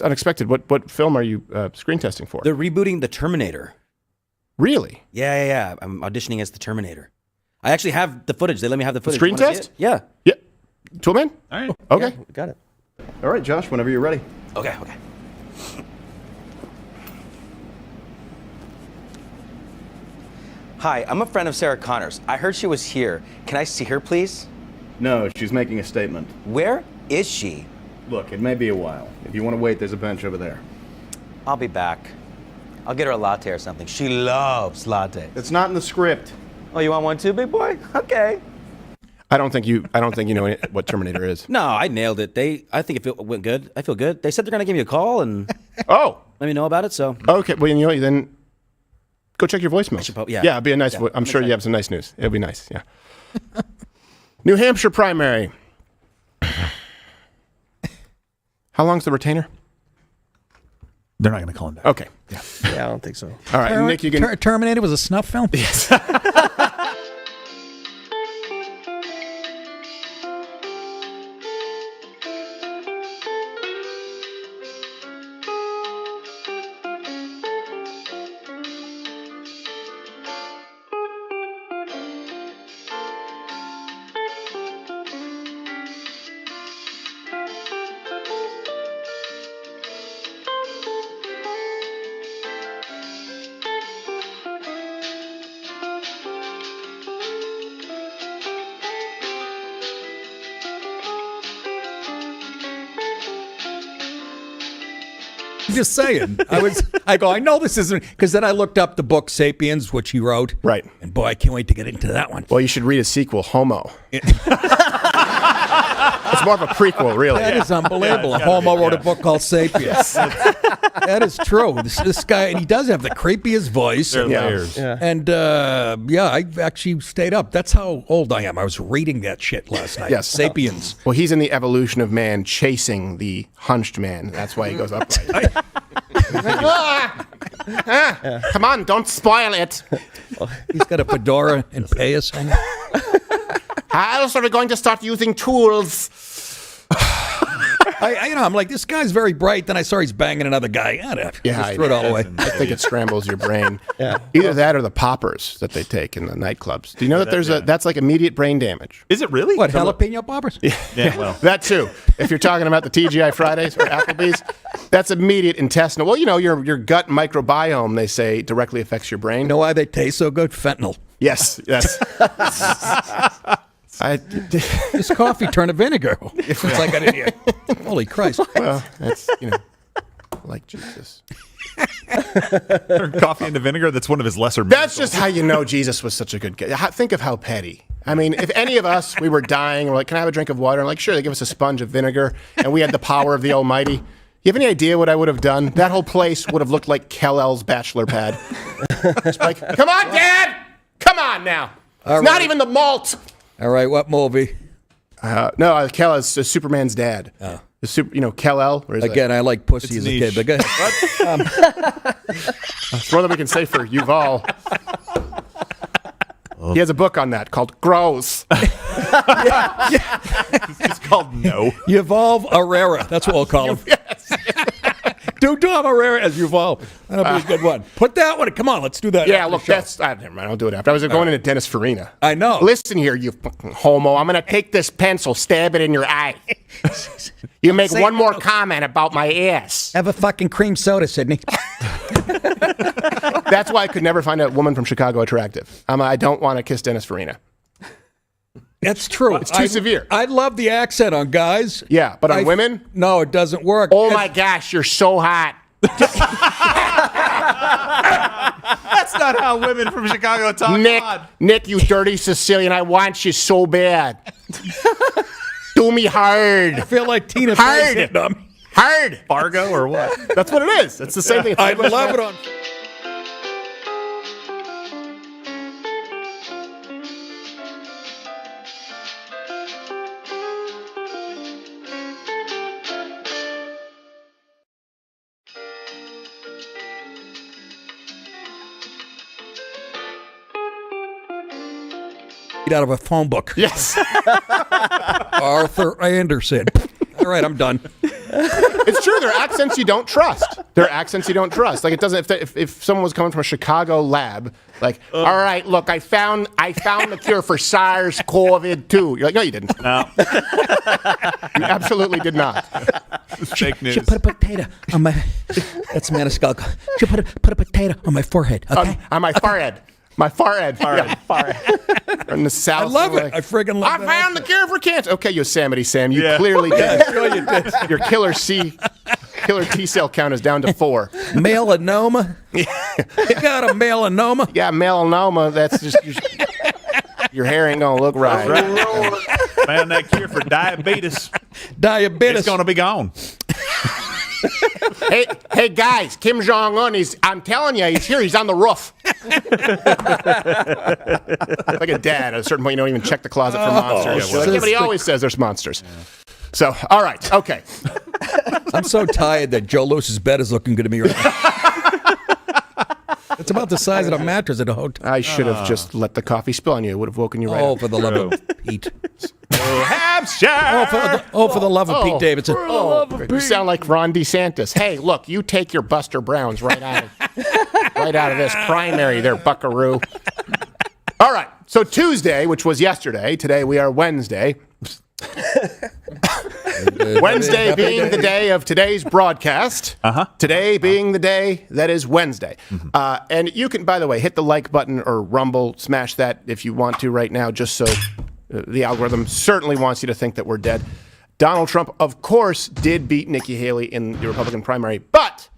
unexpected. What film are you screen testing for? They're rebooting The Terminator. Really? Yeah. I'm auditioning as the Terminator. I actually have the footage. They let me have the footage. Screen test? Yeah. Yeah. Toolman? All right. Okay. Yeah, got it. All right, Josh, whenever you're ready. Okay. Hi, I'm a friend of Sarah Connor's. I heard she was here. Can I see her, please? No, she's making a statement. Where is she? Look, it may be a while. If you want to wait, there's a bench over there. I'll be back. I'll get her a latte or something. She loves lattes. It's not in the script. Oh, you want one too, big boy? Okay. I don't think you know what Terminator is. No, I nailed it. I think it went good. I feel good. They said they're going to give me a call and let me know about it, so. Okay, well, then go check your voicemail. Yeah. It'd be a nice. Yeah, I'm sure you have some nice news. It'll be nice. Yeah. New Hampshire primary. How long's the retainer? They're not going to call him back. Okay. Yeah, I don't think so. All right, Nick, you can. Terminator was a snuff film? Yes. I'm just saying. I know this isn't, because then I looked up the book Sapiens, which he wrote. Right. And boy, I can't wait to get into that one. Well, you should read a sequel, Homo. It's more of a prequel, really. That is unbelievable. Homo wrote a book called Sapiens. That is true. This guy, and he does have the creepiest voice. Layers. And I actually stayed up. That's how old I am. I was reading that shit last night. Yes. Sapiens. Well, he's in the evolution of man chasing the hunched man. That's why he goes upright. Come on, don't spoil it. He's got a fedora and payas on. How else are we going to start using tools? I'm like, this guy's very bright. Then I saw he's banging another guy. Just threw it all away. I think it scrambles your brain. Either that or the poppers that they take in the nightclubs. Do you know that that's like immediate brain damage? Is it really? What, jalapeno poppers? Yeah, well, that too. If you're talking about the TGI Fridays or Applebee's, that's immediate intestinal. Well, your gut microbiome, they say, directly affects your brain. You know why they taste so good? Fentanyl. Yes. This coffee turned to vinegar. It's like an idiot. Holy Christ. Well, that's, like Jesus. Turn coffee into vinegar? That's one of his lesser That's just how you know Jesus was such a good guy. Think of how petty. I mean, if any of us, we were dying, we're like, can I have a drink of water? I'm like, sure, they give us a sponge of vinegar, and we had the power of the Almighty. You have any idea what I would have done? That whole place would have looked like Kel-El's bachelor pad. Just like, come on, Dad! Come on now. It's not even the malt. All right, what movie? No, Kel is Superman's dad. Oh. Kal-El. Again, I like pussy as a kid. But go ahead. It's more than we can say for Yuval. He has a book on that called Gross. It's called No. Yuval Herrera. That's what we'll call him. Yes. Do Tom Herrera as Yuval. That'll be a good one. Put that one. Come on, let's do that. Yeah, look, never mind. I'll do it after. I was going into Dennis Farina. I know. Listen here, you fucking homo. I'm going to take this pencil, stab it in your eye. You make one more comment about my ass. Have a fucking cream soda, Sydney. That's why I could never find a woman from Chicago attractive. I don't want to kiss Dennis Farina. That's true. It's too severe. I love the accent on guys. Yeah, but on women? No, it doesn't work. Oh my gosh, you're so hot. That's not how women from Chicago talk. Nick, you dirty Sicilian, I want you so bad. Do me hard. I feel like Tina Fey's hitting on me. Hard. Fargo or what? That's what it is. It's the same thing. I love it on... out of a phone book. Yes. Arthur Anderson. All right, I'm done. It's true. There are accents you don't trust. Like it doesn't. If someone was coming from a Chicago lab, like, all right, look, I found the cure for SARS-CoV-2. You're like, no, you didn't. No. You absolutely did not. Fake news. Should put a potato on my. That's Maniscalco. Should put a potato on my forehead. Okay. On my forehead. My forehead. In the South. I love it. I friggin' love it. I found the cure for cancer. Okay, Yosemite Sam, you clearly did. Sure you did. Your killer T cell count is down to 4. Melanoma. You got a melanoma. Yeah, melanoma. That's just your hair ain't gonna look right. Found that cure for diabetes. Diabetes. It's gonna be gone. Hey guys, Kim Jong-un, I'm telling you, he's here. He's on the roof. Like a dad, at a certain point, you don't even check the closet for monsters. You're like, but he always says there's monsters. Yeah. So, all right, okay. I'm so tired that Joe Lewis's bed is looking good to me right now. It's about the size of a mattress at a hotel. I should have just let the coffee spill on you. It would have woken you right up. Oh, for the love of Pete. Hampshire! For the love of Pete Davidson. You sound like Ron DeSantis. Hey, look, you take your Buster Browns right out of this primary there, buckaroo. All right, so Tuesday, which was yesterday, today we are Wednesday. Wednesday being the day of today's broadcast. Today being the day that is Wednesday. And you can, by the way, hit the like button or Rumble, smash that if you want to right now, just so the algorithm certainly wants you to think that we're dead. Donald Trump, of course, did beat Nikki Haley in the Republican primary, but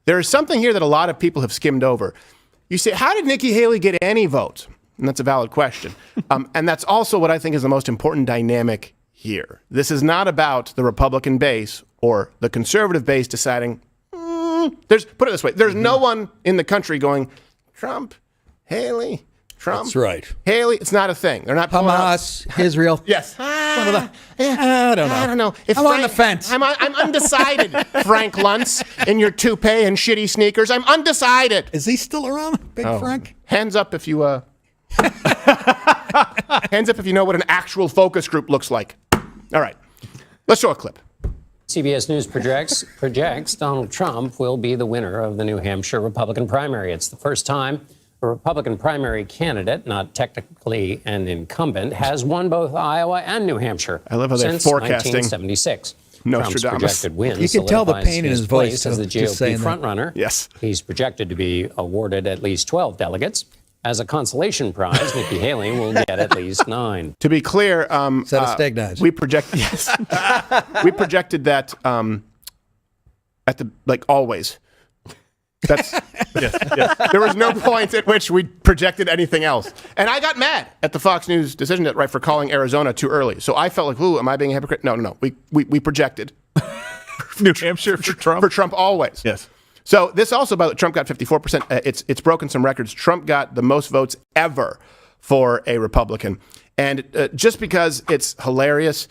there is something here that a lot of people have skimmed over. You say, how did Nikki Haley get any votes? And that's a valid question. And that's also what I think is the most important dynamic here. This is not about the Republican base or the conservative base deciding, put it this way, there's no one in the country going, Trump, Haley, Trump. That's right. Haley, it's not a thing. They're not Hamas, Israel. Yes. I don't know. I'm on the fence. I'm undecided, Frank Luntz, in your toupee and shitty sneakers. I'm undecided. Is he still around, Big Frank? Hands up if you hands up if you know what an actual focus group looks like. All right. Let's show a clip. CBS News projects Donald Trump will be the winner of the New Hampshire Republican primary. It's the first time a Republican primary candidate, not technically an incumbent, has won both Iowa and New Hampshire. I love how they're since forecasting 1976. Nostradamus. Trump's projected win You can tell the pain in his voice place as the GOP frontrunner. Yes. He's projected to be awarded at least 12 delegates. As a consolation prize, Nikki Haley will get at least 9. To be clear, set of steak knives. We projected that at the always. That's yes. There was no point at which we projected anything else, and I got mad at the Fox News decision for calling Arizona too early. So I felt like, "Ooh, am I being a hypocrite?" No. We projected New Hampshire for Trump. For Trump always. Yes. So this also, by the way, Trump got 54%. It's broken some records. Trump got the most votes ever for a Republican. And just because it's hilarious,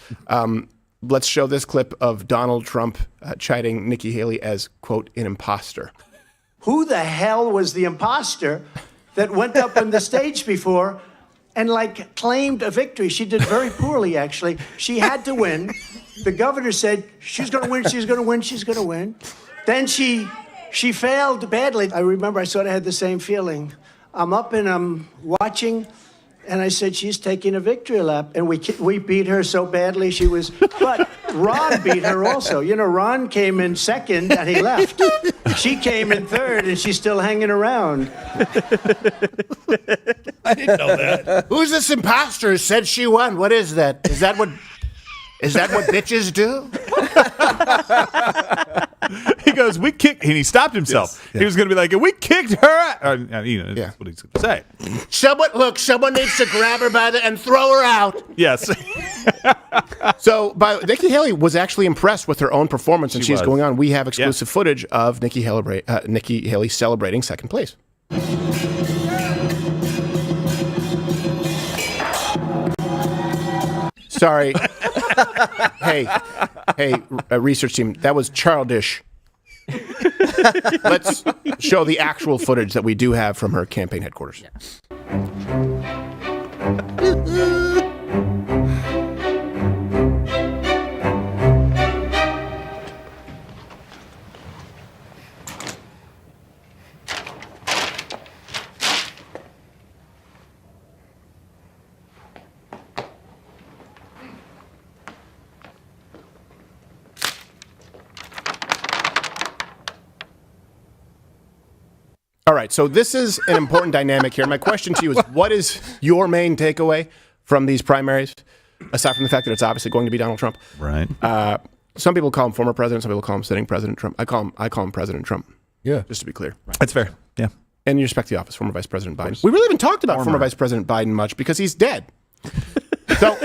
let's show this clip of Donald Trump chiding Nikki Haley as, quote, an imposter. Who the hell was the imposter that went up on the stage before and claimed a victory? She did very poorly, actually. She had to win. The governor said, she's going to win, she's going to win, she's going to win. Then she failed badly. I remember I sort of had the same feeling. I'm up and I'm watching, and I said, she's taking a victory lap. And we beat her so badly, but Ron beat her also. You know, Ron came in second and he left. She came in third and she's still hanging around. I didn't know that. Who's this imposter who said she won? What is that? Is that what bitches do? He goes, we kicked, and he stopped himself. Yes. Yeah. He was going to be like, we kicked her out. That's what he's going to say. Someone needs to grab her and throw her out. Yes. So, Nikki Haley was actually impressed with her own performance, and she's going on. We have exclusive footage of Nikki Haley celebrating second place. Sorry. Hey, research team, that was childish. Let's show the actual footage that we do have from her campaign headquarters. Yeah. All right, so this is an important dynamic here. My question to you is, what is your main takeaway from these primaries, aside from the fact that it's obviously going to be Donald Trump? Right. Some people call him former president. Some people call him sitting President Trump. I call him President Trump. Yeah. Just to be clear. Right. That's fair. Yeah. And you respect the office, former Vice President Biden. We really haven't talked about former Vice President Biden much because he's dead. So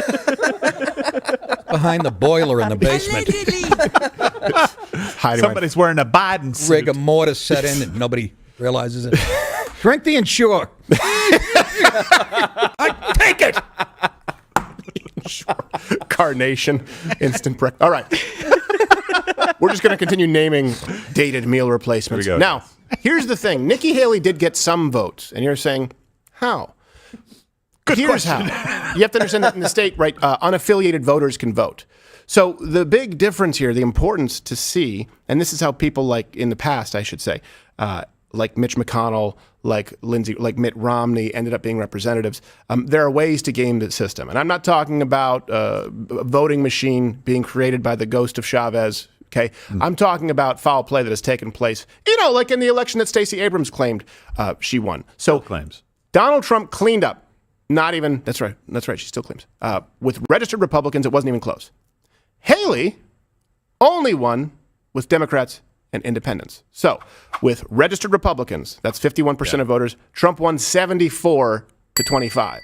behind the boiler in the basement. Somebody's wearing a Biden suit. Rigor mortis set in and nobody realizes it. Drink the Ensure. I take it. Carnation, instant breakfast. All right. We're just going to continue naming dated meal replacements. Here we go. Now, here's the thing. Nikki Haley did get some votes, and you're saying, how? Here's how. You have to understand that in the state, right, unaffiliated voters can vote. So the big difference here, the importance to see, and this is how people like in the past, I should say, like Mitch McConnell, like Mitt Romney ended up being representatives. There are ways to game the system. And I'm not talking about a voting machine being created by the ghost of Chavez. Okay, I'm talking about foul play that has taken place, like in the election that Stacey Abrams claimed she won. So claims. Donald Trump cleaned up. That's right, she still claims. With registered Republicans, it wasn't even close. Haley only won with Democrats and independents. So with registered Republicans, that's 51% of voters, Trump won 74 to 25.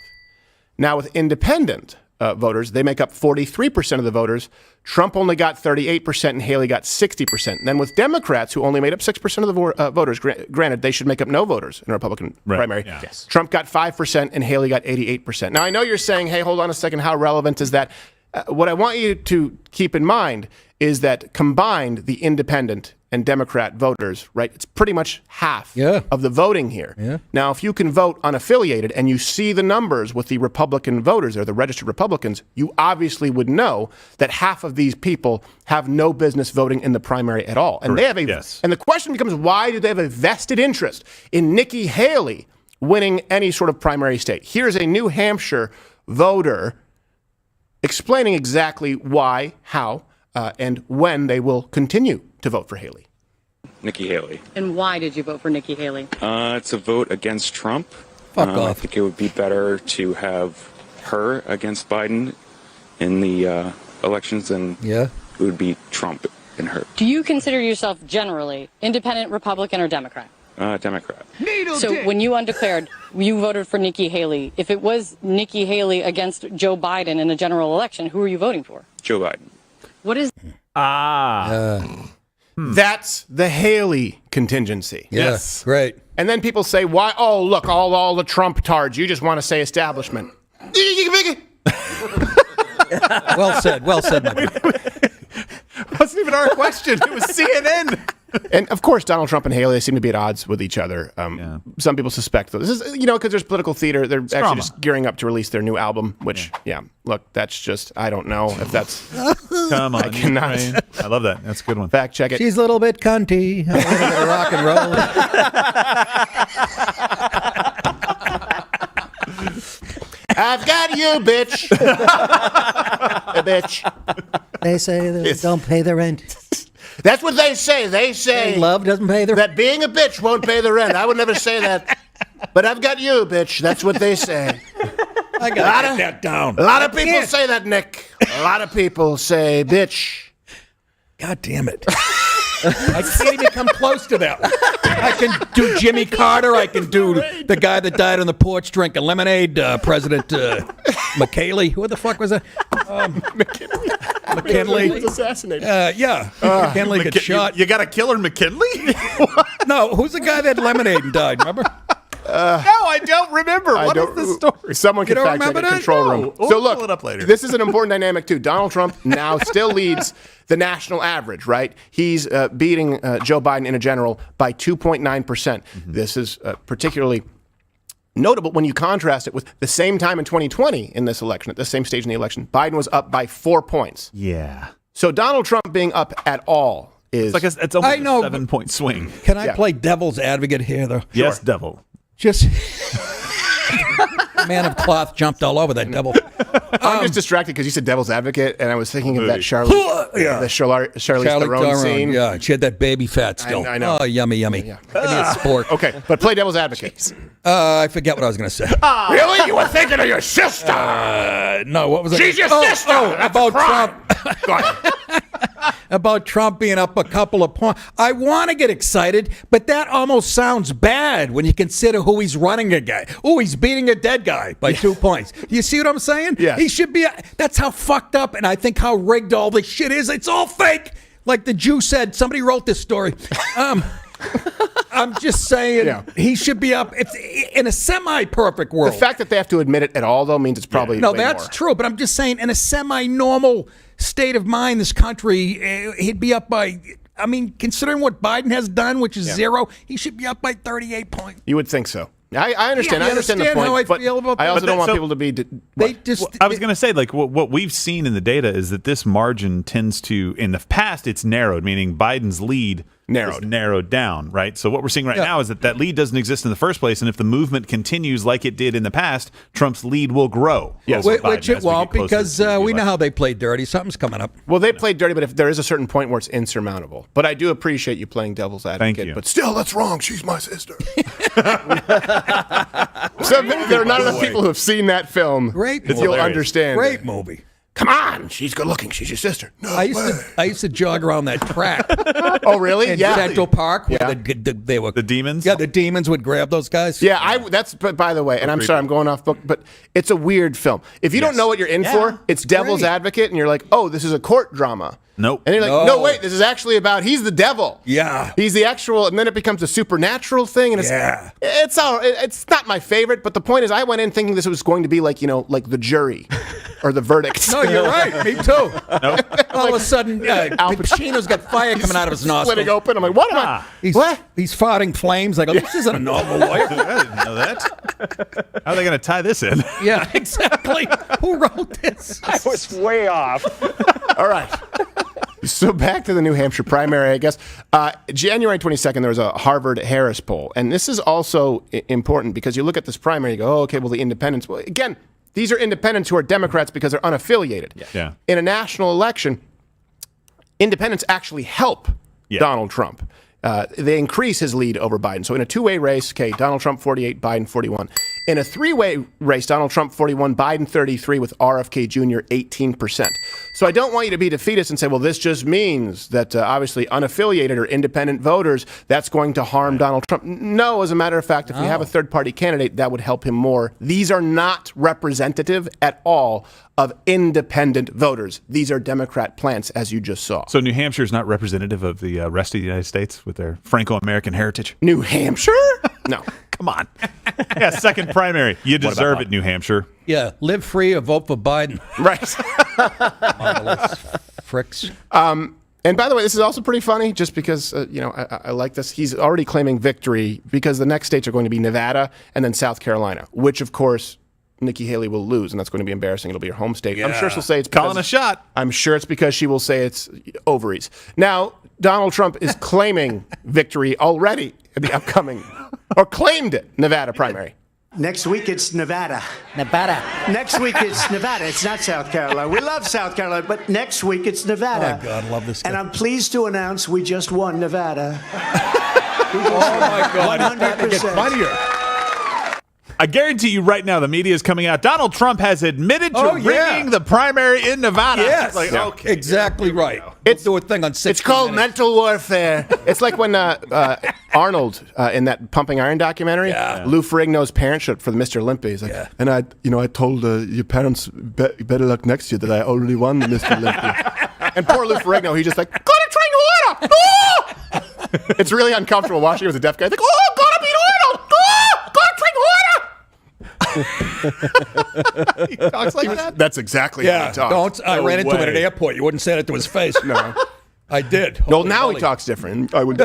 Now with independent voters, they make up 43% of the voters. Trump only got 38% and Haley got 60%. And then with Democrats, who only made up 6% of the voters, granted, they should make up no voters in a Republican primary. Yeah. Yes. Trump got 5% and Haley got 88%. Now, I know you're saying, hey, hold on a second, how relevant is that? What I want you to keep in mind is that combined, the independent and Democrat voters, right? It's pretty much half of the voting here. Yeah. Now, if you can vote unaffiliated and you see the numbers with the Republican voters or the registered Republicans, you obviously would know that half of these people have no business voting in the primary at all. And they have and the question becomes, why do they have a vested interest in Nikki Haley winning any sort of primary state? Here's a New Hampshire voter explaining exactly why, how, and when they will continue to vote for Haley. Nikki Haley. And why did you vote for Nikki Haley? It's a vote against Trump. Fuck I off. think it would be better to have her against Biden in the elections than it would be Trump and her. Do you consider yourself generally independent, Republican, or Democrat? Democrat. So when you undeclared, you voted for Nikki Haley. If it was Nikki Haley against Joe Biden in the general election, who are you voting for? Joe Biden. What is... That's the Haley contingency. Yes. Great. And then people say, why? Oh, look, all the Trump tards. You just want to say establishment. Well said. Well said, my friend. It wasn't even our question. It was CNN. And of course, Donald Trump and Haley seem to be at odds with each other. Some people suspect this is, because there's political theater. They're actually just gearing up to release their new album. Which, look, that's just I don't know if that's. Come on, I cannot. I love that. That's a good one. Fact check it. She's a little bit cunty. A little bit of rock and roll. I've got you, bitch. Bitch. They say they don't pay the rent. That's what they say. They say love doesn't pay the rent. That being a bitch won't pay the rent. I would never say that. But I've got you, bitch. That's what they say. I got to get that down. A lot of people say that, Nick. A lot of people say bitch. God damn it. I can't even come close to that. I can do Jimmy Carter. I can do the guy that died on the porch drinking lemonade, President McKinley. Who the fuck was that? McKinley. He was assassinated. McKinley got shot. You got a killer McKinley? No, who's the guy that had lemonade and died, remember? No, I don't remember. What is the story? Someone can fact check it. Control room. So look, pull it up later. This is an important dynamic too. Donald Trump now still leads the national average, right? He's beating Joe Biden in a general by 2.9%. This is particularly notable when you contrast it with the same time in 2020 in this election, at the same stage in the election. Biden was up by 4 points. Yeah. So Donald Trump being up at all is it's almost a 7-point swing. Can I play devil's advocate here, though? Yes, devil. Just man of cloth jumped all over that devil. I'm just distracted because you said devil's advocate, and I was thinking of that Charlize Theron scene. Yeah, she had that baby fat still. I know. Oh, yummy, yummy. Yeah. Give me a sport. Okay, but play devil's advocate. I forget what I was going to say. Really? You were thinking of your sister? No, what was it? She's your sister. That's about Trump. Go ahead. About Trump being up a couple of points. I want to get excited, but that almost sounds bad when you consider who he's running against. Oh, he's beating a dead guy by 2 points. You see what I'm saying? Yeah. He should be. That's how fucked up, and I think how rigged all this shit is. It's all fake. Like the Jew said. Somebody wrote this story. I'm just saying he should be up. It's in a semi-perfect world. The fact that they have to admit it at all, though, means it's probably no. way That's more. true, but I'm just saying in a semi-normal state of mind, this country, he'd be up by. I mean, considering what Biden has done, which is 0, he should be up by 38 points. You would think so. I understand. Yeah, I understand the point. how I but feel about I also that. don't want So- people to be. I was going to say, like, what we've seen in the data is that this margin tends to, in the past, it's narrowed, meaning Biden's lead is narrowed down, right? So what we're seeing right now is that lead doesn't exist in the first place, and if the movement continues like it did in the past, Trump's lead will grow. Yes, which it won't, because we know how they play dirty. Something's coming up. Well, they played dirty, but if there is a certain point where it's insurmountable. But I do appreciate you playing devil's advocate. Thank you. But still, that's wrong. She's my sister. So there are not enough people who have seen that film. Great that movie. you'll understand. Great movie. Come on, she's good looking. She's your sister. No I used to jog around that track. Oh, really? In Yeah. Central Park, where they were The demons? Yeah, the demons would grab those guys. Yeah, that's. But by the way, and I'm sorry, I'm going off book, but it's a weird film. If you don't know what you're in for, it's Devil's Advocate, and you're like, oh, this is a court drama. Nope. And you're like, no, wait, this is actually about he's the devil. Yeah. He's the actual, and then it becomes a supernatural thing, and it's not my favorite, but the point is, I went in thinking this was going to be like, like The Jury, or the verdict. No, you're right. Me too. Nope. All of a sudden, Al Pacino's got fire coming out of his nostrils. Splitting open. I'm like, what am I? He's farting flames. I go, this isn't a normal lawyer. I didn't know that. How are they going to tie this in? Yeah, exactly. Who wrote this? I was way off. All right. So back to the New Hampshire primary, I guess. January 22nd, there was a Harvard-Harris poll. And this is also important because you look at this primary, you go, oh, okay, well, the independents. Well, again, these are independents who are Democrats because they're unaffiliated. Yeah. In a national election, independents actually help Donald Trump. They increase his lead over Biden. So in a two-way race, okay, Donald Trump 48, Biden 41. In a three-way race, Donald Trump 41, Biden 33, with RFK Jr. 18%. So I don't want you to be defeatist and say, well, this just means that obviously unaffiliated or independent voters, that's going to harm Donald Trump. No, as a matter of fact, if we have a third-party candidate, that would help him more. These are not representative at all of independent voters. These are Democrat plants, as you just saw. So New Hampshire is not representative of the rest of the United States with their Franco-American heritage? New Hampshire? No. Come on. Yeah, second primary. You deserve it, New Hampshire. Yeah, live free or vote for Biden. Right. Fricks. And by the way, this is also pretty funny just because, I like this. He's already claiming victory because the next states are going to be Nevada and then South Carolina, which, of course, Nikki Haley will lose, and that's going to be embarrassing. It'll be her home state. Yeah. I'm sure she'll say it's calling a shot. I'm sure it's because she will say it's ovaries. Now, Donald Trump is claiming victory already in the upcoming, or claimed it, Nevada primary. Next week it's Nevada. Nevada. Next week it's Nevada. It's not South Carolina. We love South Carolina, but next week it's Nevada. Oh, God, I love this guy. And I'm pleased to announce we just won Nevada. Oh, my God. 100%. I guarantee you right now, the media is coming out. Donald Trump has admitted to rigging the primary in Nevada. Yes. Okay. Exactly right. It's do a thing on 60 It's called minutes. mental warfare. It's like when Arnold in that Pumping Iron documentary, Lou Ferrigno's parents showed up for the Mr. Olympia. He's like, and I told your parents better luck next year that I already won the Mr. Olympia. And poor Lou Ferrigno, he just like, gotta train harder. No! It's really uncomfortable watching it with a deaf guy. It's like, oh, gotta beat Arnold. Oh, gotta train harder. He talks like that? That's exactly how he talks. I ran into him at an airport. You wouldn't say that to his face. No. I did. Well, now he talks different. I would do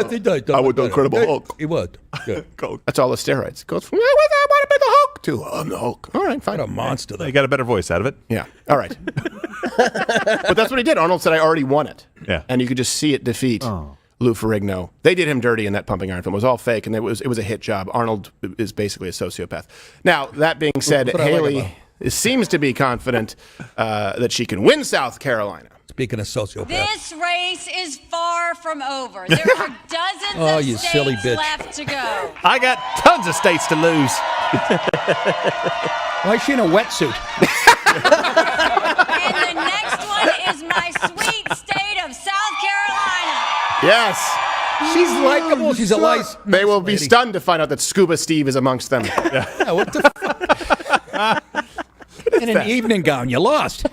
Incredible Hulk. He would. Yeah. That's all the steroids. It goes from, I want to be the Hulk to, I'm the Hulk. All right, fine. What a monster. You got a better voice out of it. Yeah. All right. But that's what he did. Arnold said, I already won it. Yeah. And you could just see it defeat Lou Ferrigno. They did him dirty in that Pumping Iron film. It was all fake, and it was a hit job. Arnold is basically a sociopath. Now, that being said, Haley seems to be confident that she can win South Carolina. Speaking of sociopaths. This race is far from over. There are dozens of you silly states bitch. left to go. I got tons of states to lose. Why is she in a wetsuit? And the next one is my sweet state of South Carolina. Yes. She's likable. She's a nice They will be stunned to find out that Scuba Steve is amongst them. Yeah, what the fuck? In an evening gown, you lost.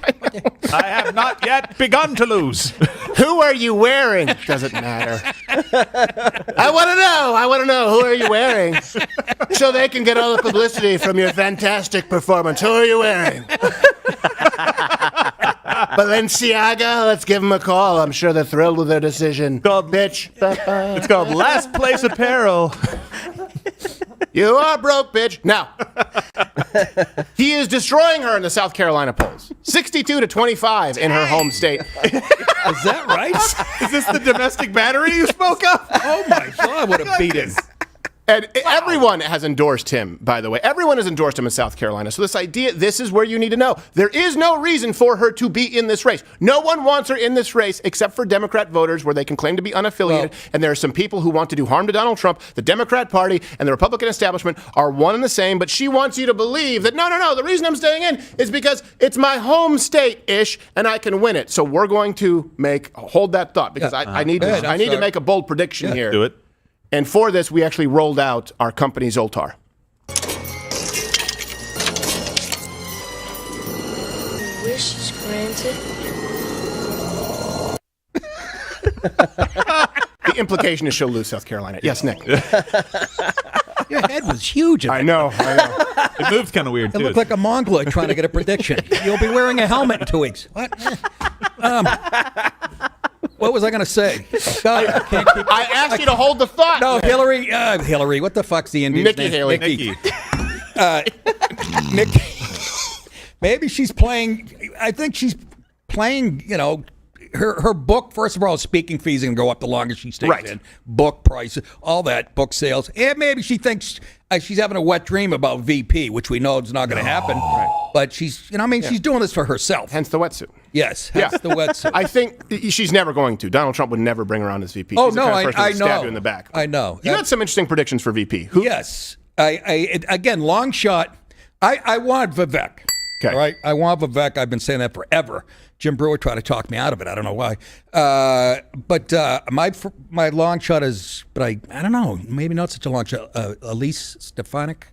I have not yet begun to lose. Who are you wearing? Doesn't matter. I want to know. Who are you wearing? So they can get all the publicity from your fantastic performance. Who are you wearing? Balenciaga, let's give them a call. I'm sure they're thrilled with their decision. Bitch. It's called Last Place Apparel. You are broke, bitch. Now, he is destroying her in the South Carolina polls. 62-25 in her home state. Is that right? Is this the domestic battery you spoke of? Oh, my God. What a beating. And everyone has endorsed him, by the way. Everyone has endorsed him in South Carolina. So this idea, this is where you need to know. There is no reason for her to be in this race. No one wants her in this race except for Democrat voters where they can claim to be unaffiliated. And there are some people who want to do harm to Donald Trump. The Democrat Party and the Republican establishment are one and the same. But she wants you to believe that, no, the reason I'm staying in is because it's my home state-ish and I can win it. So we're going to hold that thought because I need to make a bold prediction here. Do it. And for this, we actually rolled out our company Zoltar. Wish is granted. The implication is she'll lose South Carolina. Yes, Nick. Your head was huge. I know. It moved kind of weird, It too. looked like a Mongoloid trying to get a prediction. You'll be wearing a helmet in 2 weeks. What? What was I going to say? God, I asked you to hold the thought. No, Hillary. Hillary. What the fuck's the Indian Nikki name? Haley. Nikki. Nikki. Maybe she's playing. I think she's playing. Her book. First of all, speaking fees are going to go up the longer she stays in. Book prices, all that, book sales, and maybe she thinks she's having a wet dream about VP, which we know is not going to happen. Right. But she's, she's doing this for herself. Hence the wetsuit. Yes, hence the wetsuit. I think she's never going to. Donald Trump would never bring her on as VP. Oh, She's the no, kind of person I who'd stab know. you in the back. I know. You had some interesting predictions for VP. Who? Yes. Again, long shot. I want Vivek. Okay. All right. I want Vivek. I've been saying that forever. Jim Brewer tried to talk me out of it. I don't know why. But my long shot is, but I don't know. Maybe not such a long shot. Elise Stefanik.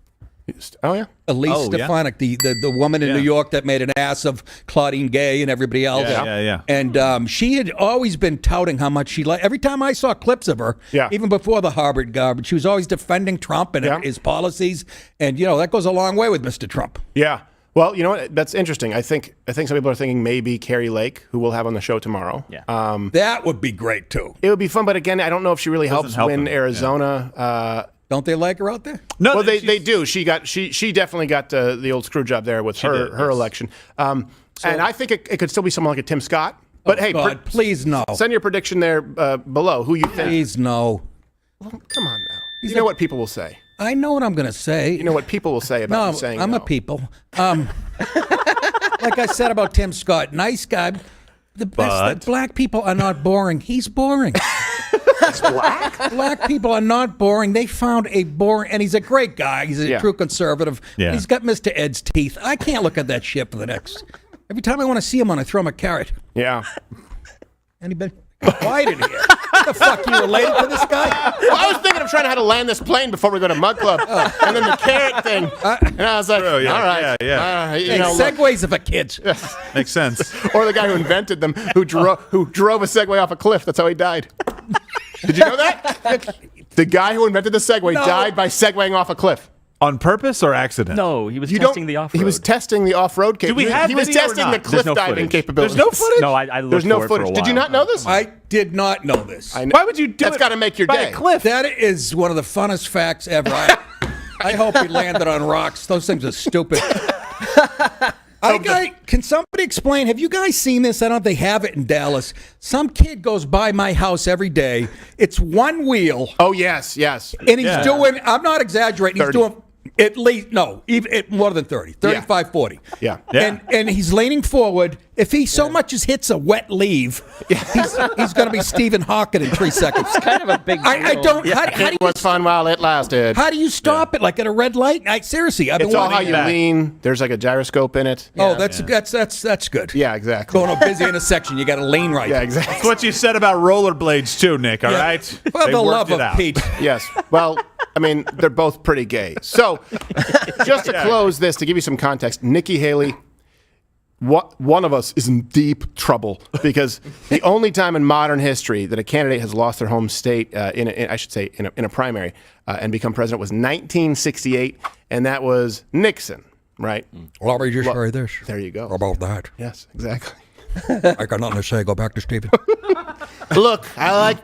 Oh yeah. Elise Stefanik, the woman in New York that made an ass of Claudine Gay and everybody else. Yeah. And she had always been touting how much she liked. Every time I saw clips of her, even before the Harvard garbage, she was always defending Trump and his policies. And that goes a long way with Mr. Trump. Yeah. Well, you know what? That's interesting. I think some people are thinking maybe Carrie Lake, who we'll have on the show tomorrow. Yeah. That would be great too. It would be fun, but again, I don't know if she really helps win them. Arizona. Don't they like her out there? No, well, they do. She definitely got the old screw job there with her election. And I think it could still be someone like a Tim Scott. But hey, God, please no. Send your prediction there below. Who you think? Please no. Well, come on now. You know what people will say. I know what I'm going to say. You know what people will say about you saying I'm a people. Like I said about Tim Scott, nice guy. The best. Black people are not boring. He's boring. He's black? Black people are not boring. They found a boring, and he's a great guy. He's a true conservative. Yeah. He's got Mr. Ed's teeth. I can't look at that shit for the next. Every time I want to see him, I throw him a carrot. Yeah. Anybody? Quiet in here. What the fuck, you related to this guy? Well, I was thinking of trying to how to land this plane before we go to Mug Club. And then the carrot thing. And I was like, all right. Segways of a kid. Makes sense. Or the guy who invented them, who drove a Segway off a cliff. That's how he died. Did you know that? The guy who invented the Segway died by segwaying off a cliff. On purpose or accident? No, he was testing the off-road. He was testing the off-road capability. He was testing the cliff diving capabilities. There's no footage? No, I looked There's no for it for a footage. while. Did you not know this? I did not know this. Why would you do it? That's got to make your day. A cliff. That is one of the funnest facts ever. I hope he landed on rocks. Those things are stupid. Can somebody explain? Have you guys seen this? I don't know if they have it in Dallas. Some kid goes by my house every day. It's one wheel. Oh, yes. And he's doing, I'm not exaggerating, 30. he's doing at least, no, even more than 30, 35, 40. Yeah. And he's leaning forward. If he so much as hits a wet leave, he's going to be Stephen Hawking in 3 seconds. It's kind of a big deal. I don't. How do It was fun while it lasted. How do you stop it? Like at a red light? Seriously, I've been It's all how wanting you that. lean. There's like a gyroscope in it. Oh, that's good. Yeah, exactly. Going to a busy intersection, you got to lean right. Yeah, exactly. That's what you said about rollerblades too, Nick, all right? For They the worked love it of out. Pete. Yes. Well, I mean, they're both pretty gay. So, just to close this, to give you some context, Nikki Haley, one of us is in deep trouble because the only time in modern history that a candidate has lost their home state in a primary and become president was 1968, and that was Nixon, right? Well, I'll just say this. There you go. About that. Yes, exactly. I got nothing to say. Go back to Stephen. Look, I'll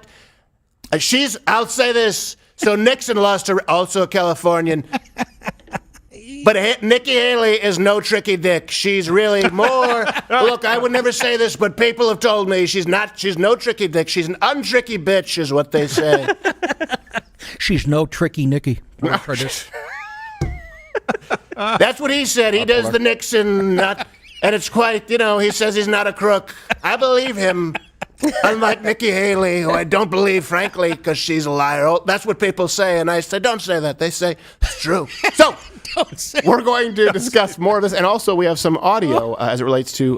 say this. So Nixon lost to also a Californian. But Nikki Haley is no tricky dick. She's really more. Look, I would never say this, but people have told me she's no tricky dick. She's an untricky bitch, is what they say. She's no tricky Nikki. That's what he said. He does the Nixon, and it's quite, he says he's not a crook. I believe him. Unlike Nikki Haley, who I don't believe, frankly, because she's a liar. Oh, that's what people say, and I say, don't say that. They say, it's true. So, we're going to discuss more of this, and also we have some audio as it relates to...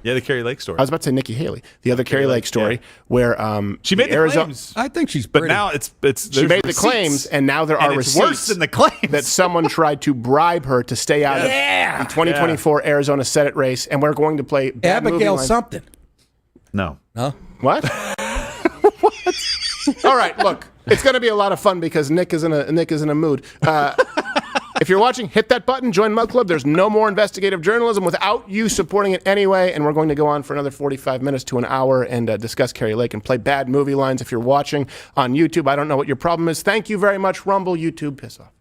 the Carrie Lake story. I was about to say Nikki Haley, the other Carrie Lake story, where she made the claims. I think she's But pretty. now it's she made the claims, and now there are it's receipts worse than the claims. that someone tried to bribe her to stay out of the 2024 Arizona Senate race, and we're going to play bad movie Abigail lines. something. No. What? What? All right, look, it's going to be a lot of fun because Nick is in a mood. If you're watching, hit that button, join Mug Club. There's no more investigative journalism without you supporting it anyway, and we're going to go on for another 45 minutes to an hour and discuss Carrie Lake and play bad movie lines. If you're watching on YouTube, I don't know what your problem is. Thank you very much, Rumble, YouTube, piss off.